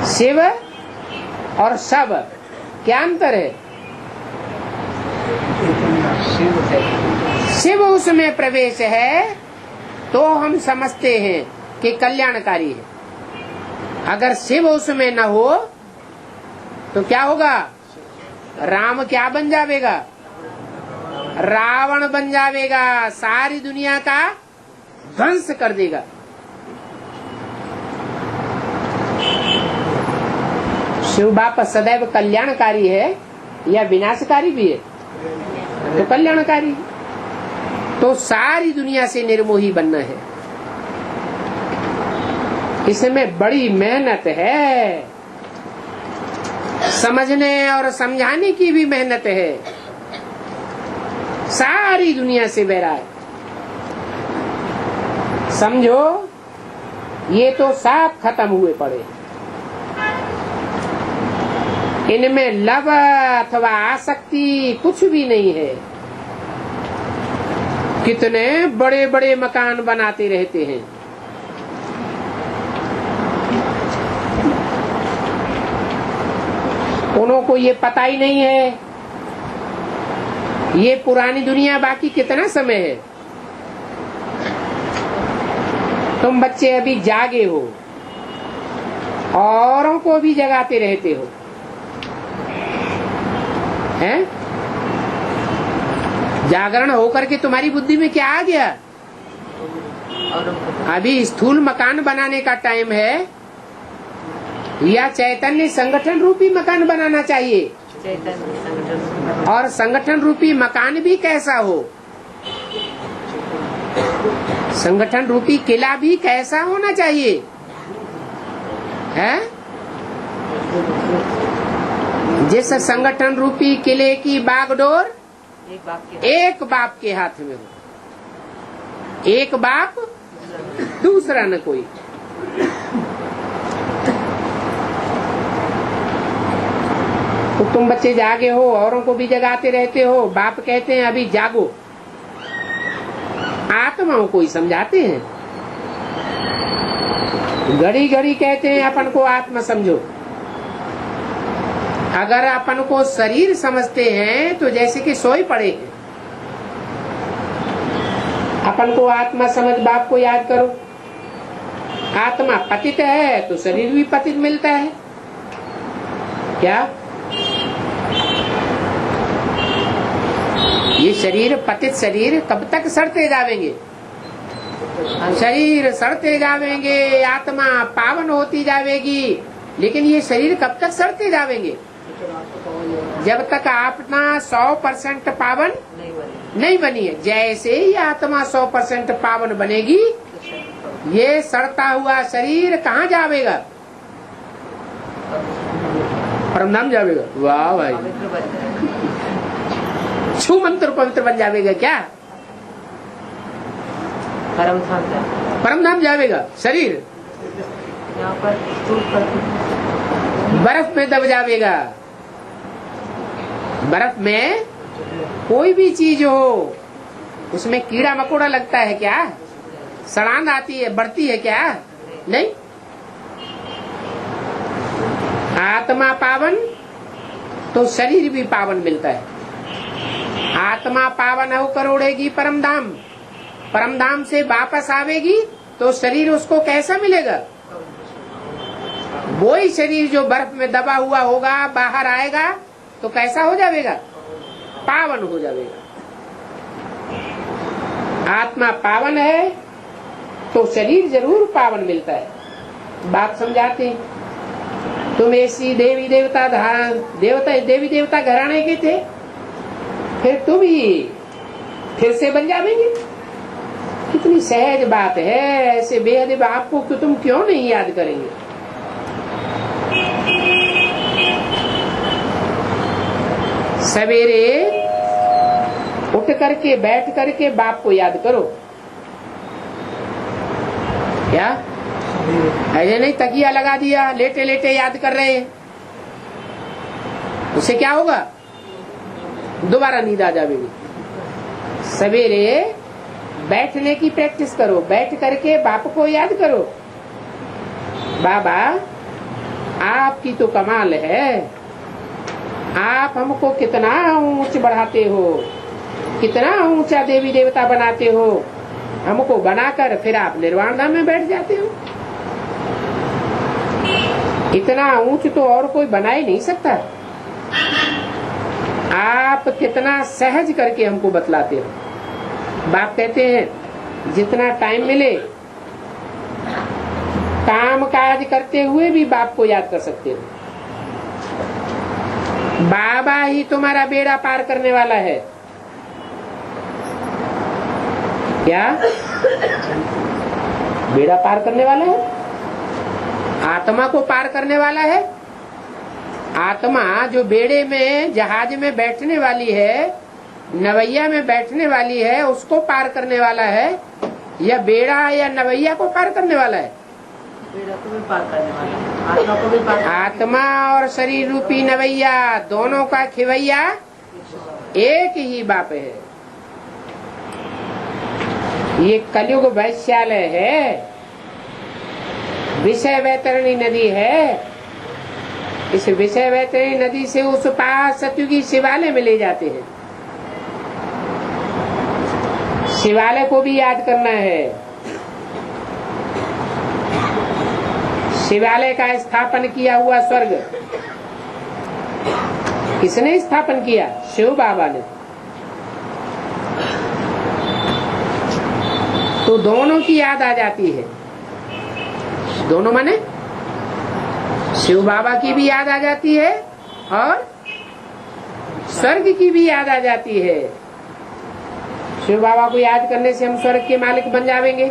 शिव और शव क्या अंतर है? शिव उसमें प्रवेश है तो हम समझते हैं कि कल्याणकारी है। अगर शिव उसमें न हो तो क्या होगा? राम क्या बन जाएगा? रावण बन जाएगा, सारी दुनिया का ध्वंस कर देगा। शिव बाप सदैव कल्याणकारी है या विनाशकारी भी है? तो कल्याणकारी। तो सारी दुनिया से निर्मोही बनना है, इसमें बड़ी मेहनत है। समझने और समझाने की भी मेहनत है। सारी दुनिया से वैराग। समझो, ये तो साफ खत्म हुए पड़े। इनमें लव अथवा आसक्ति कुछ भी नहीं है। कितने बड़े बड़े मकान बनाते रहते हैं, उनको ये पता ही नहीं है ये पुरानी दुनिया बाकी कितना समय है। तुम बच्चे अभी जागे हो, औरों को भी जगाते रहते हो, हैं? जागरण होकर के तुम्हारी बुद्धि में क्या आ गया? अभी स्थूल मकान बनाने का टाइम है या चैतन्य संगठन रूपी मकान बनाना चाहिए? और संगठन रूपी मकान भी कैसा हो? संगठन रूपी किला भी कैसा होना चाहिए? है? जिस संगठन रूपी किले की बागडोर एक बाप के हाथ में हो, एक बाप दूसरा न कोई। तो तुम बच्चे जागे हो, औरों को भी जगाते रहते हो। बाप कहते हैं अभी जागो। आत्माओं को ही समझाते हैं, घड़ी घड़ी कहते हैं अपन को आत्मा समझो। अगर अपन को शरीर समझते हैं तो जैसे कि सोए पड़े हैं। अपन को आत्मा समझ बाप को याद करो। आत्मा पतित है तो शरीर भी पतित मिलता है। क्या ये शरीर, पतित शरीर कब तक सड़ते जावेंगे? शरीर सड़ते जावेंगे, आत्मा पावन होती जावेगी, लेकिन ये शरीर कब तक सड़ते जावेंगे? जब तक आत्मा 100% पावन नहीं बनी है। जैसे ही आत्मा 100% पावन बनेगी, ये सड़ता हुआ शरीर कहाँ जावेगा? परमधाम जावेगा। वाह भाई, छू मंत्र पवित्र बन जाएगा क्या? परम धाम जाता परम धाम जाएगा शरीर, यहाँ पर स्थूल पर बर्फ में दब जाएगा। बर्फ में कोई भी चीज हो उसमें कीड़ा मकोड़ा लगता है क्या? सड़ांध आती है, बढ़ती है क्या? नहीं। आत्मा पावन तो शरीर भी पावन मिलता है। आत्मा पावन होकर उड़ेगी परम धाम, परम धाम से वापस आवेगी तो शरीर उसको कैसा मिलेगा? वही शरीर जो बर्फ में दबा हुआ होगा बाहर आएगा तो कैसा हो जाएगा? पावन हो जाएगा। आत्मा पावन है तो शरीर जरूर पावन मिलता है। बात समझाते हैं। तुम ऐसी देवी देवता घराने के थे, फिर तुम ही फिर से बन जाएंगे। कितनी सहज बात है। ऐसे बेहद बाप को तुम क्यों नहीं याद करेंगे? सवेरे उठ करके बैठ करके बाप को याद करो। क्या ऐसे नहीं तकिया लगा दिया लेटे लेटे याद कर रहे हैं, उससे क्या होगा? दोबारा नींद आ जाएगी। सवेरे बैठने की प्रैक्टिस करो, बैठ करके बाप को याद करो। बाबा आपकी तो कमाल है, आप हमको कितना ऊंच बढ़ाते हो, कितना ऊंचा देवी देवता बनाते हो। हमको बनाकर फिर आप निर्वाण धाम में बैठ जाते हो। इतना ऊंच तो और कोई बना ही नहीं सकता। आप कितना सहज करके हमको बतलाते हो। बाप कहते हैं जितना टाइम मिले काम काज करते हुए भी बाप को याद कर सकते हो। बाबा ही तुम्हारा बेड़ा पार करने वाला है। क्या बेड़ा पार करने वाला है? आत्मा को पार करने वाला है। आत्मा जो बेड़े में जहाज में बैठने वाली है, नवैया में बैठने वाली है, उसको पार करने वाला है या बेड़ा या नवैया को पार करने वाला है? बेड़ा को भी पार करने वाला, आत्मा को भी पार। आत्मा और शरीर रूपी नवैया दोनों का खिवैया एक ही बाप है। ये कलयुग वैश्यालय है, विषय वैतरणी नदी है। इस विषय वैतरणी नदी से उस पार सतयुगी शिवालय में ले जाते हैं। शिवालय को भी याद करना है। शिवालय का स्थापन किया हुआ स्वर्ग किसने स्थापन किया? शिव बाबा ने। तो दोनों की याद आ जाती है। दोनों माने शिव बाबा की भी याद आ जाती है और स्वर्ग की भी याद आ जाती है। शिव बाबा को याद करने से हम स्वर्ग के मालिक बन जाएंगे।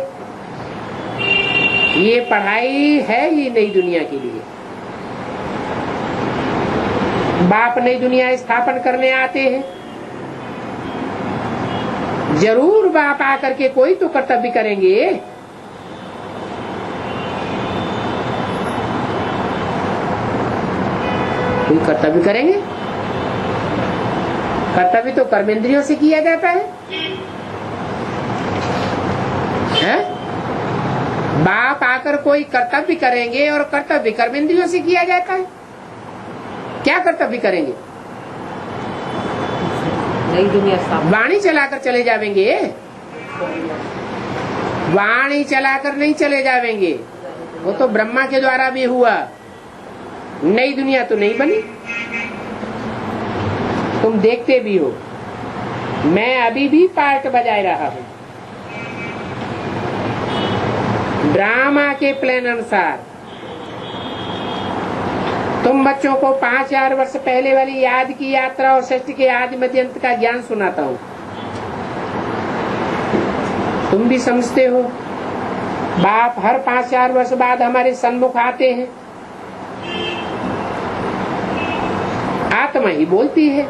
ये पढ़ाई है ही नई दुनिया के लिए। बाप नई दुनिया स्थापन करने आते हैं, जरूर बाप आकर के कोई तो कर्तव्य करेंगे। कोई कर्तव्य करेंगे। कर्तव्य तो कर्मेंद्रियों से किया जाता है? बाप आकर कोई कर्तव्य करेंगे और कर्तव्य कर्मेंद्रियों से किया जाता है। क्या कर्तव्य करेंगे? नई दुनिया स्थापना। वाणी चलाकर चले जाएंगे। वाणी चलाकर नहीं चले जाएंगे, वो तो ब्रह्मा के द्वारा भी हुआ। नई दुनिया तो नहीं बनी। तुम देखते भी हो, मैं अभी भी पार्ट बजा रहा हूँ ड्रामा के प्लान अनुसार। तुम बच्चों को 5000 वर्ष पहले वाली याद की यात्रा और सृष्टि के आदि मध्य अंत का ज्ञान सुनाता हूँ। तुम भी समझते हो। बाप हर 5000 वर्ष बाद हमारे सन्मुख आते हैं। आत्मा ही बोलती है,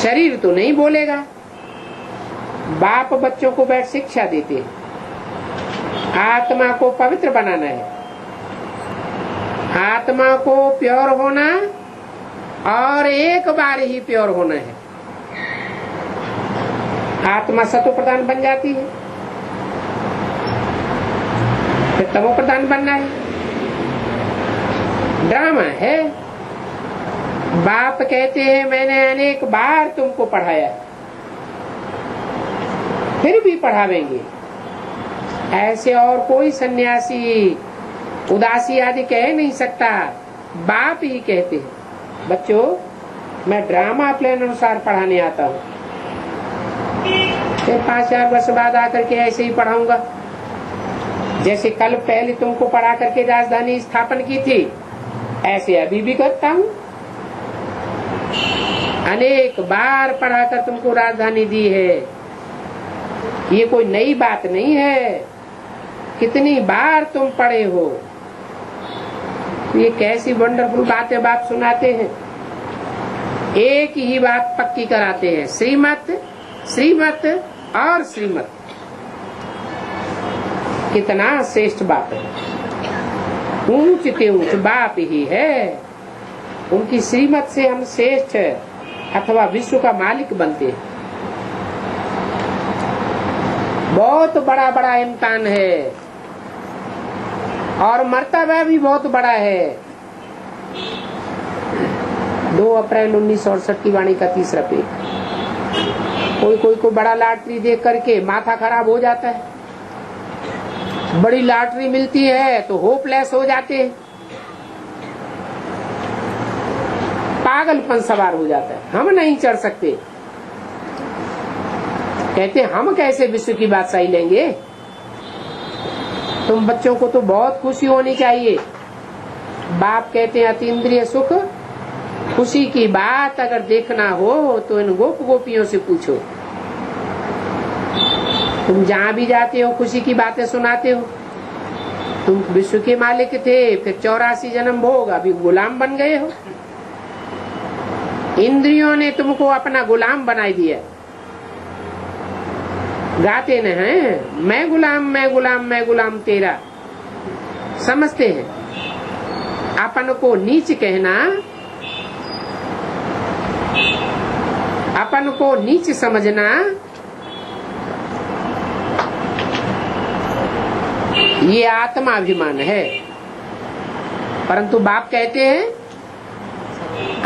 शरीर तो नहीं बोलेगा। बाप बच्चों को बैठ शिक्षा देते हैं, आत्मा को पवित्र बनाना है, आत्मा को प्योर होना और एक बार ही प्योर होना है। आत्मा सतो प्रधान बन जाती है, फिर तमो प्रधान बनना है। ड्रामा है। बाप कहते हैं मैंने अनेक बार तुमको पढ़ाया, फिर भी पढ़ावेंगे। ऐसे और कोई सन्यासी उदासी आदि कह नहीं सकता, बाप ही कहते हैं बच्चों मैं ड्रामा प्लान अनुसार पढ़ाने आता हूँ, फिर 5-4 वर्ष बाद आकर के ऐसे ही पढ़ाऊंगा। जैसे कल पहले तुमको पढ़ा करके राजधानी स्थापन की थी, ऐसे अभी भी करता हूँ। अनेक बार पढ़ाकर तुमको राजधानी दी है, ये कोई नई बात नहीं है। कितनी बार तुम पढ़े हो। ये कैसी वंडरफुल बातें बाप सुनाते हैं। एक ही बात पक्की कराते हैं, श्रीमत श्रीमत और श्रीमत। कितना श्रेष्ठ बात है। ऊंच ते ऊंच बाप ही है, उनकी श्रीमत से हम श्रेष्ठ अथवा विश्व का मालिक बनते हैं। बहुत बड़ा बड़ा इम्तिहान है और मर्तबा भी बहुत बड़ा है। 2 अप्रैल 1968 की वाणी का 3रा पेज। कोई को बड़ा लॉटरी देख करके माथा खराब हो जाता है, बड़ी लॉटरी मिलती है तो होपलेस हो जाते हैं, पागलपन सवार हो जाता है। हम नहीं चढ़ सकते, कहते हम कैसे विश्व की बादशाही लेंगे। तुम बच्चों को तो बहुत खुशी होनी चाहिए। बाप कहते हैं अतीन्द्रिय सुख, खुशी की बात अगर देखना हो तो इन गोप गोपियों से पूछो। तुम जहाँ भी जाते हो खुशी की बातें सुनाते हो। तुम विश्व के मालिक थे, फिर 84 जन्म भोग, अभी गुलाम बन गए हो। इंद्रियों ने तुमको अपना गुलाम बना दिया। गाते न हैं मैं गुलाम मैं गुलाम मैं गुलाम तेरा। समझते हैं अपन को नीच कहना, अपन को नीच समझना, ये आत्माभिमान है। परंतु बाप कहते हैं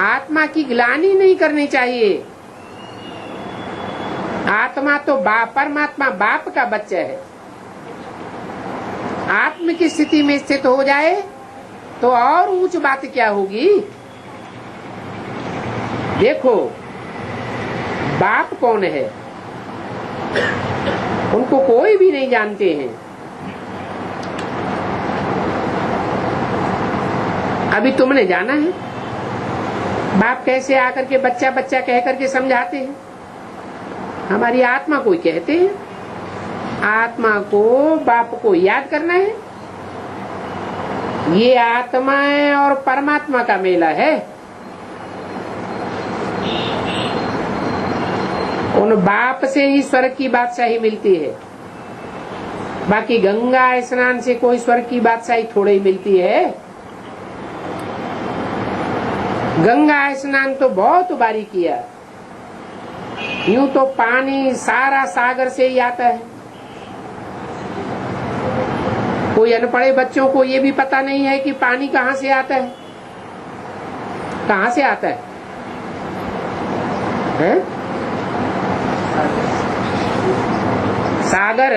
आत्मा की ग्लानि नहीं करनी चाहिए। आत्मा तो परमात्मा बाप का बच्चा है। आत्म की स्थिति में स्थित हो जाए तो और ऊंच बात क्या होगी। देखो बाप कौन है, उनको कोई भी नहीं जानते हैं। अभी तुमने जाना है बाप कैसे आकर के बच्चा बच्चा कह करके समझाते हैं। हमारी आत्मा को कहते हैं, आत्मा को बाप को याद करना है। ये आत्मा और परमात्मा का मेला है। उन बाप से ही स्वर्ग की बादशाही मिलती है। बाकी गंगा स्नान से कोई स्वर्ग की बादशाही थोड़ी ही मिलती है। गंगा स्नान तो बहुत बारी किया। यूं तो पानी सारा सागर से ही आता है। कोई अनपढ़े बच्चों को ये भी पता नहीं है कि पानी कहाँ से आता है। कहाँ से आता है? सागर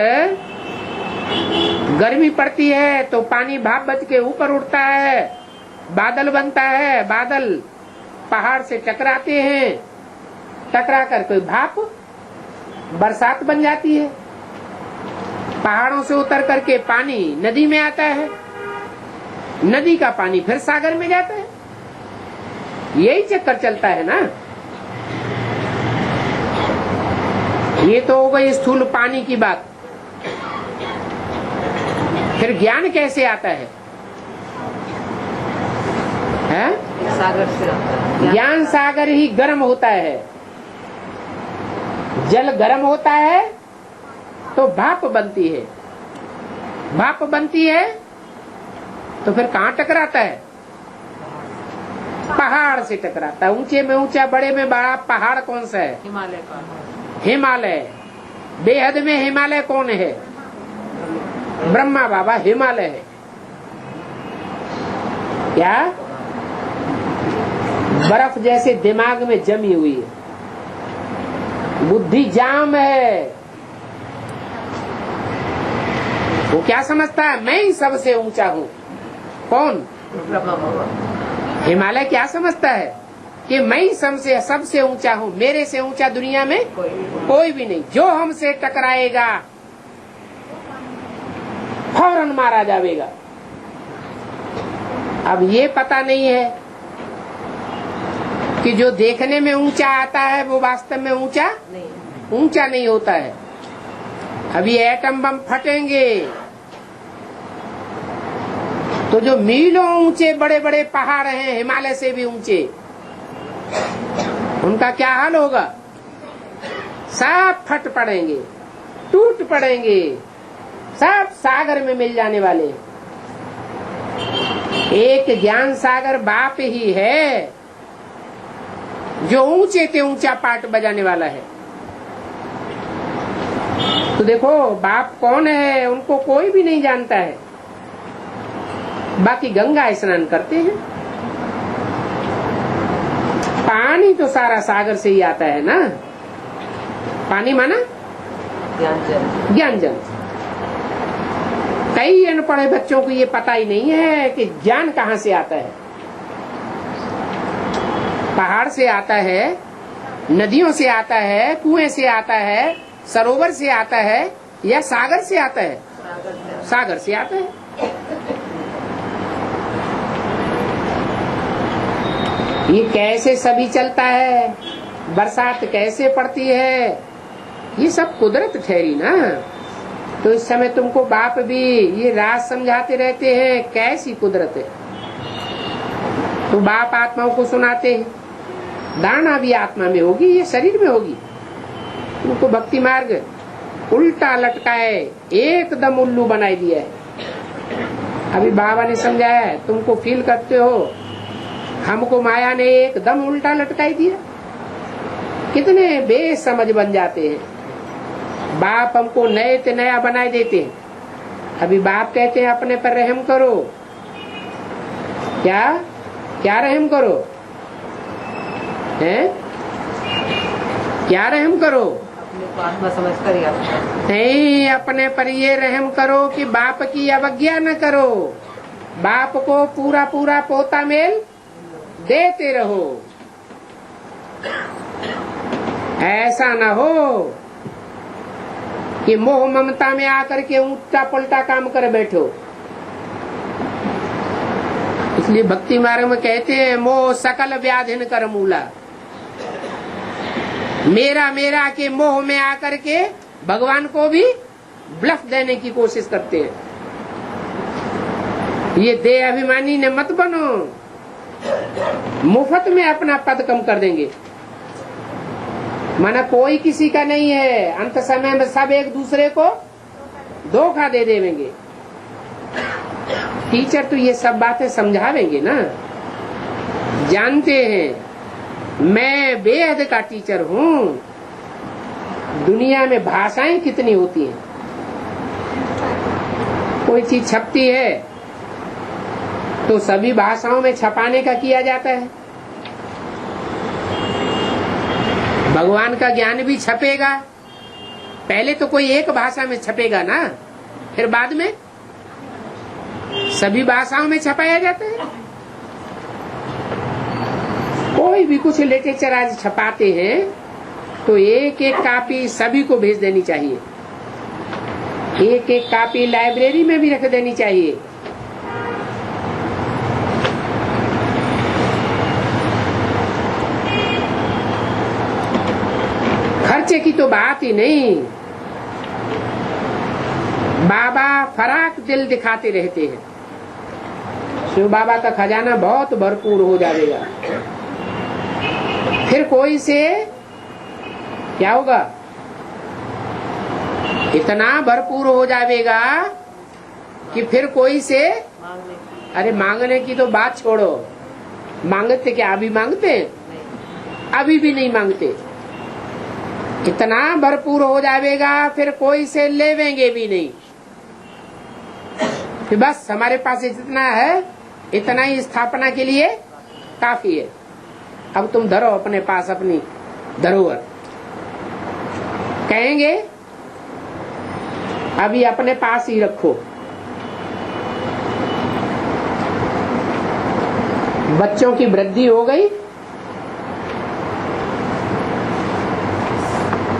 गर्मी पड़ती है तो पानी भाप बच के ऊपर उठता है, बादल बनता है, बादल पहाड़ से टकराते हैं, टकरा कर कोई भाप बरसात बन जाती है। पहाड़ों से उतर करके पानी नदी में आता है, नदी का पानी फिर सागर में जाता है। यही चक्कर चलता है ना। ये तो हो गई स्थूल पानी की बात। फिर ज्ञान कैसे आता है? सागर से आता है। ज्ञान सागर ही गर्म होता है। जल गर्म होता है तो भाप बनती है, भाप बनती है तो फिर कहाँ टकराता है? पहाड़ से टकराता है। ऊंचे में ऊंचा, बड़े में बड़ा पहाड़ कौन सा है? हिमालय का। हिमालय। बेहद में हिमालय कौन है? ब्रह्मा बाबा हिमालय है। क्या? बर्फ जैसे दिमाग में जमी हुई है, बुद्धि जाम है। वो क्या समझता है? मैं ही सबसे ऊंचा हूँ। कौन? ब्रह्मा बाबा। हिमालय क्या समझता है कि मैं ही सबसे ऊंचा हूँ, मेरे से ऊंचा दुनिया में कोई भी नहीं। जो हमसे टकराएगा फौरन मारा जाएगा। अब ये पता नहीं है कि जो देखने में ऊंचा आता है वो वास्तव में ऊंचा नहीं होता है। अभी एटम बम फटेंगे तो जो मीलों ऊंचे बड़े बड़े पहाड़ हैं, हिमालय से भी ऊंचे, उनका क्या हाल होगा? सब फट पड़ेंगे, टूट पड़ेंगे, सब सागर में मिल जाने वाले। एक ज्ञान सागर बाप ही है जो ऊंचे से ऊंचा पार्ट बजाने वाला है। तो देखो बाप कौन है, उनको कोई भी नहीं जानता है। बाकी गंगा स्नान करते हैं, पानी तो सारा सागर से ही आता है ना। पानी माना ज्ञान जल। कई अनपढ़े बच्चों को ये पता ही नहीं है कि ज्ञान कहाँ से आता है। पहाड़ से आता है, नदियों से आता है, कुएं से आता है, सरोवर से आता है या सागर से आता है? सागर से आता है। ये कैसे सभी चलता है, बरसात कैसे पड़ती है, ये सब कुदरत ठहरी ना। तो इस समय तुमको बाप भी ये राज समझाते रहते हैं कैसी कुदरत है। तो बाप आत्माओं को सुनाते हैं, दाना भी आत्मा में होगी, ये शरीर में होगी। तुमको भक्ति मार्ग उल्टा लटकाए, एकदम उल्लू बनाई दिया है। अभी बाबा ने समझाया है, तुमको फील करते हो, हमको माया ने एकदम उल्टा लटकाई दिया। कितने बेसमझ बन जाते हैं। बाप हमको नए से नया बनाए देते हैं। अभी बाप कहते हैं अपने पर रहम करो। क्या क्या रहम करो? हैं? क्या रहम करो? आत्मा समझ कर याद नहीं, अपने पर ये रहम करो कि बाप की अवज्ञा न करो। बाप को पूरा पूरा पोता मेल देते रहो। ऐसा न हो कि मोह ममता में आकर के उल्टा पलटा काम कर बैठो। इसलिए भक्ति मार्ग में कहते हैं, मोह सकल व्याधिन कर मूला। मेरा मेरा के मोह में आकर के भगवान को भी ब्लफ देने की कोशिश करते हैं। ये देह अभिमानी ने मत बनो, मुफ्त में अपना पद कम कर देंगे। माना कोई किसी का नहीं है, अंत समय में सब एक दूसरे को धोखा दे देंगे। टीचर तो ये सब बातें समझावेंगे ना, जानते हैं मैं बेहद का टीचर हूँ। दुनिया में भाषाएं कितनी होती हैं, कोई चीज छपती है तो सभी भाषाओं में छपाने का किया जाता है। भगवान का ज्ञान भी छपेगा, पहले तो कोई एक भाषा में छपेगा ना, फिर बाद में सभी भाषाओं में छपाया जाता है। कोई भी कुछ लिटरेचर आज छपाते हैं तो एक एक कॉपी सभी को भेज देनी चाहिए, एक एक कॉपी लाइब्रेरी में भी रख देनी चाहिए। खर्चे की तो बात ही नहीं। बाबा फराक दिल दिखाते रहते हैं, शिव बाबा का खजाना बहुत भरपूर हो जाएगा। फिर कोई से क्या होगा? इतना भरपूर हो जाएगा कि फिर कोई से मांगने की अरे मांगने की तो बात छोड़ो, मांगते क्या अभी मांगते हैं? नहीं। अभी भी नहीं मांगते। इतना भरपूर हो जाएगा फिर कोई से लेवेंगे भी नहीं, कि बस हमारे पास जितना है इतना ही स्थापना के लिए काफी है। अब तुम धरो अपने पास अपनी धरोहर, कहेंगे अभी अपने पास ही रखो। बच्चों की वृद्धि हो गई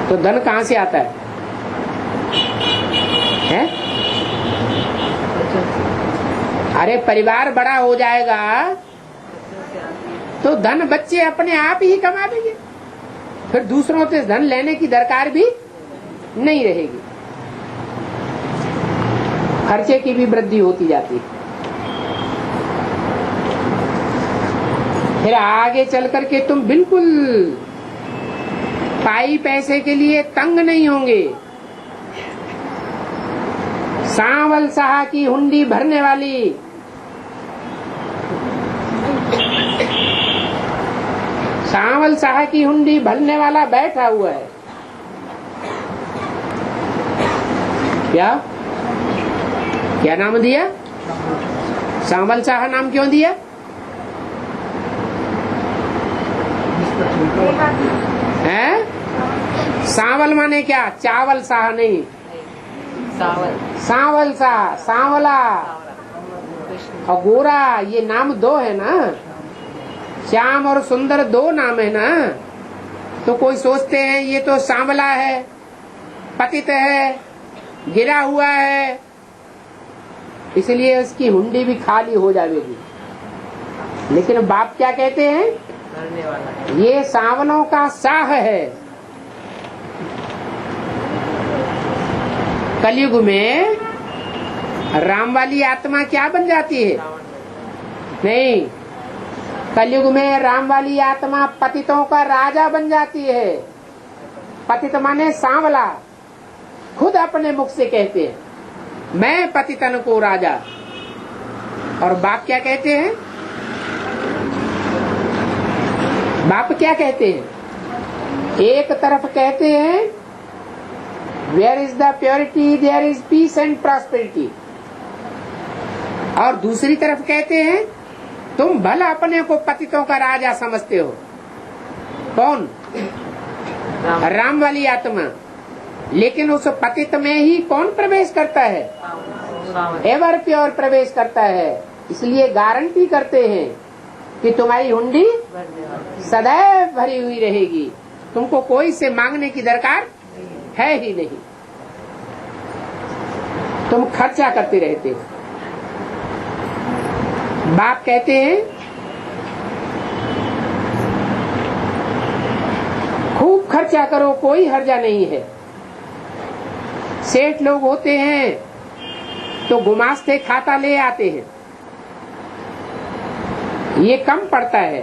तो धन कहाँ से आता है? हैं? अरे परिवार बड़ा हो जाएगा तो धन बच्चे अपने आप ही कमा देंगे, फिर दूसरों से धन लेने की दरकार भी नहीं रहेगी। खर्चे की भी वृद्धि होती जाती है। फिर आगे चल करके तुम बिल्कुल पाई पैसे के लिए तंग नहीं होंगे। सांवल शाह की हुंडी भरने वाली सांवल शाह की हुंडी भरने वाला बैठा हुआ है। क्या क्या नाम दिया? सांवल शाह नाम क्यों दिया? हैं? सांवल माने क्या? चावल शाह नहीं, सावल सांवल शाह, सांवला और गोरा, ये नाम दो है ना। श्याम और सुंदर दो नाम है ना। तो कोई सोचते हैं ये तो सांवला है, पतित है, गिरा हुआ है, इसलिए उसकी हुंडी भी खाली हो जाएगी। लेकिन बाप क्या कहते हैं? भरने वाला ये सांवलों का शाह है। कलयुग में राम वाली आत्मा क्या बन जाती है? नहीं, कलयुग में राम वाली आत्मा पतितों का राजा बन जाती है। पतित माने सांवला, खुद अपने मुख से कहते हैं मैं पतितन को राजा। और बाप क्या कहते हैं? बाप क्या कहते हैं? एक तरफ कहते हैं where is the purity there is peace and prosperity, और दूसरी तरफ कहते हैं तुम भला अपने को पतितों का राजा समझते हो। कौन? राम वाली आत्मा। लेकिन उस पतित में ही कौन प्रवेश करता है? एवर प्योर प्रवेश करता है। इसलिए गारंटी करते हैं कि तुम्हारी हुंडी सदैव भरी हुई रहेगी, तुमको कोई से मांगने की दरकार है ही नहीं। तुम खर्चा करते रहते हो। बाप कहते हैं खूब खर्चा करो, कोई हर्जा नहीं है। सेठ लोग होते हैं तो गुमास्ते खाता ले आते हैं, ये कम पड़ता है,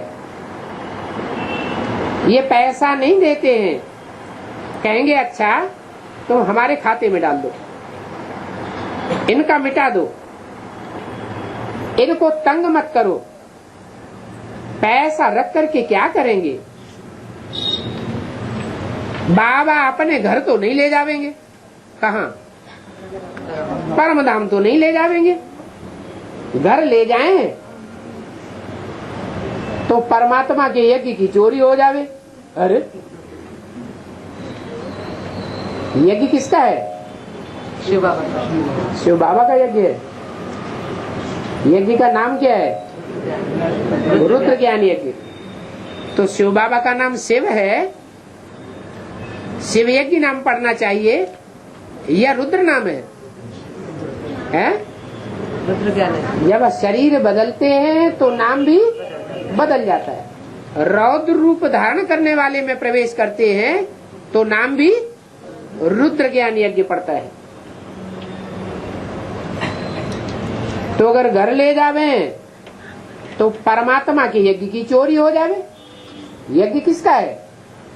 ये पैसा नहीं देते हैं। कहेंगे अच्छा तुम हमारे खाते में डाल दो, इनका मिटा दो, इनको तंग मत करो। पैसा रख करके क्या करेंगे? बाबा अपने घर तो नहीं ले जावेंगे, कहाँ? परम धाम तो नहीं ले जावेंगे। घर ले जाएं तो परमात्मा के यज्ञ की चोरी हो जावे। अरे यज्ञ किसका है? शिव बाबा। शिव बाबा का यज्ञ है। यज्ञ का नाम क्या है? रुद्र ज्ञान यज्ञ। तो शिव बाबा का नाम शिव है, शिव यज्ञ नाम पढ़ना चाहिए या रुद्र नाम है? रुद्र ज्ञान है। जब शरीर बदलते हैं तो नाम भी बदल जाता है। रौद्र रूप धारण करने वाले में प्रवेश करते हैं तो नाम भी रुद्र ज्ञान यज्ञ पड़ता है। तो अगर घर ले जावे तो परमात्मा के यज्ञ की चोरी हो जावे। यज्ञ किसका है?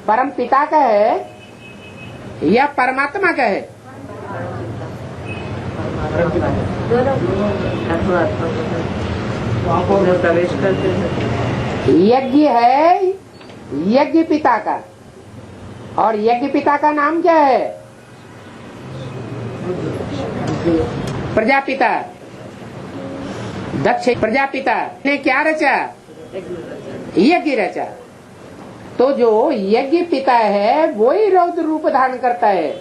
परम पिता का है या परमात्मा का है? प्रवेश करते थे। यज्ञ है यज्ञ पिता का, और यज्ञ पिता का नाम क्या है? प्रजापिता। दक्ष प्रजापिता ने क्या रचा? यज्ञ रचा। तो जो यज्ञ पिता है वही रौद्र रूप धारण करता है।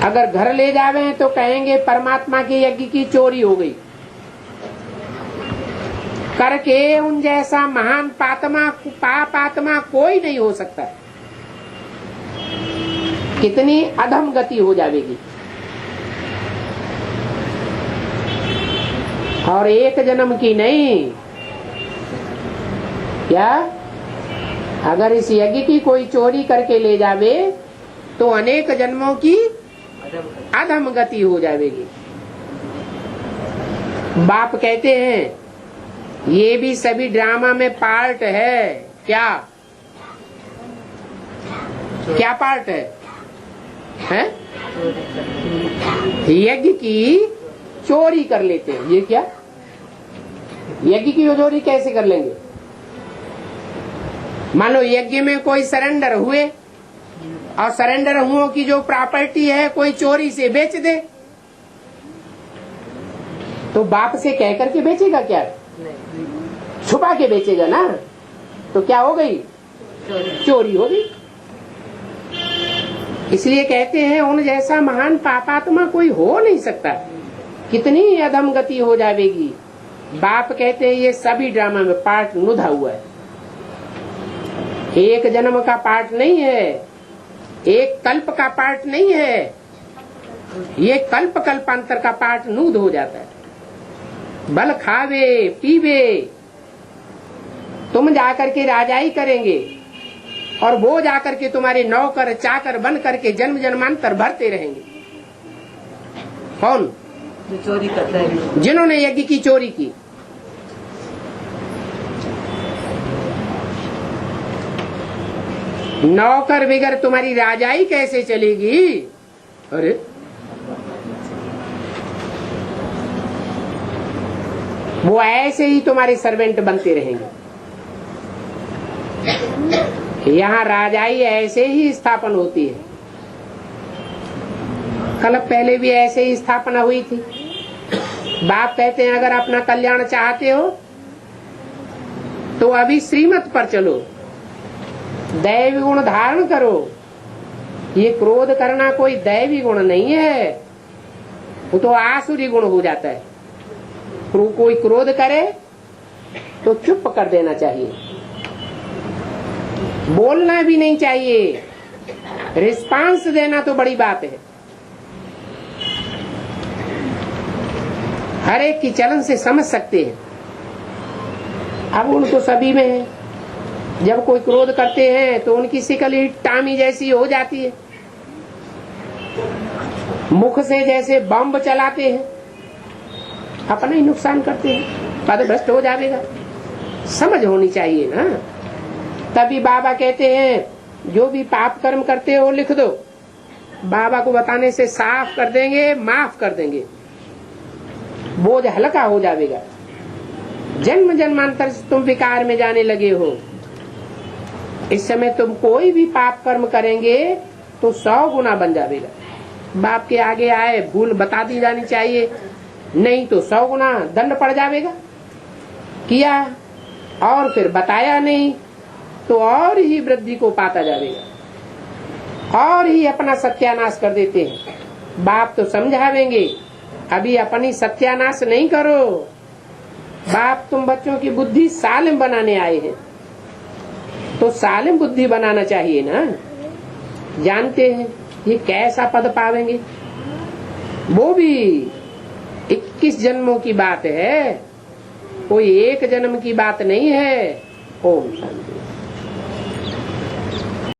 अगर घर ले जावे तो कहेंगे परमात्मा के यज्ञ की चोरी हो गई, करके उन जैसा महान पापात्मा कोई नहीं हो सकता। कितनी अधम गति हो जाएगी। और एक जन्म की नहीं, क्या अगर इस यज्ञ की कोई चोरी करके ले जावे तो अनेक जन्मों की अधम गति हो जाएगी। बाप कहते हैं ये भी सभी ड्रामा में पार्ट है। क्या क्या पार्ट है? यज्ञ की चोरी कर लेते हैं। ये क्या? यज्ञ की चोरी कैसे कर लेंगे? मान लो यज्ञ में कोई सरेंडर हुए और सरेंडर हुओं की जो प्रॉपर्टी है कोई चोरी से बेच दे, तो बाप से कह करके बेचेगा क्या? छुपा के बेचेगा ना। तो क्या हो गई? चोरी हो गई। इसलिए कहते हैं उन जैसा महान पापात्मा कोई हो नहीं सकता। कितनी अधम गति हो जाएगी। बाप कहते हैं ये सभी ड्रामा में पार्ट नुधा हुआ है। एक जन्म का पार्ट नहीं है, एक कल्प का पार्ट नहीं है, ये कल्प कल्पांतर का पार्ट नूद हो जाता है। बल खावे पीवे तुम जाकर के राजाई करेंगे और वो जाकर के तुम्हारे नौकर चाकर बन करके जन्म जन्मांतर भरते रहेंगे। कौन? जो चोरी करता है, जिन्होंने यज्ञ की चोरी की। नौकर बिगर तुम्हारी राजाई कैसे चलेगी? अरे वो ऐसे ही तुम्हारे सर्वेंट बनते रहेंगे। यहाँ राजाई ऐसे ही स्थापन होती है। कल पहले भी ऐसे ही स्थापना हुई थी। बाप कहते हैं अगर अपना कल्याण चाहते हो तो अभी श्रीमत पर चलो, दैवी गुण धारण करो। ये क्रोध करना कोई दैवी गुण नहीं है, वो तो आसुरी गुण हो जाता है। कोई क्रोध करे तो चुप कर देना चाहिए, बोलना भी नहीं चाहिए, रिस्पांस देना तो बड़ी बात है। हर एक की चलन से समझ सकते हैं। अब उनको सभी में है। जब कोई क्रोध करते हैं तो उनकी शिकल ही टामी जैसी हो जाती है, मुख से जैसे बम चलाते हैं, अपना ही नुकसान करते हैं, पद भ्रष्ट हो जाएगा। समझ होनी चाहिए ना। तभी बाबा कहते हैं जो भी पाप कर्म करते हो लिख दो, बाबा को बताने से साफ कर देंगे, माफ कर देंगे, बोझ हल्का हो जाएगा। जन्म जन्मांतर से तुम विकार में जाने लगे हो। इस समय तुम कोई भी पाप कर्म करेंगे तो 100 गुना बन जाएगा। बाप के आगे आए भूल बता दी जानी चाहिए, नहीं तो 100 गुना दंड पड़ जाएगा। किया और फिर बताया नहीं तो और ही वृद्धि को पाता जाएगा, और ही अपना सत्यानाश कर देते हैं। बाप तो समझावेंगे, अभी अपनी सत्यानाश नहीं करो। बाप तुम बच्चों की बुद्धि सालिम बनाने आए हैं, तो सालिम बुद्धि बनाना चाहिए ना। जानते हैं ये कैसा पद पावेंगे, वो भी 21 जन्मों की बात है, कोई एक जन्म की बात नहीं है। ओम शांति।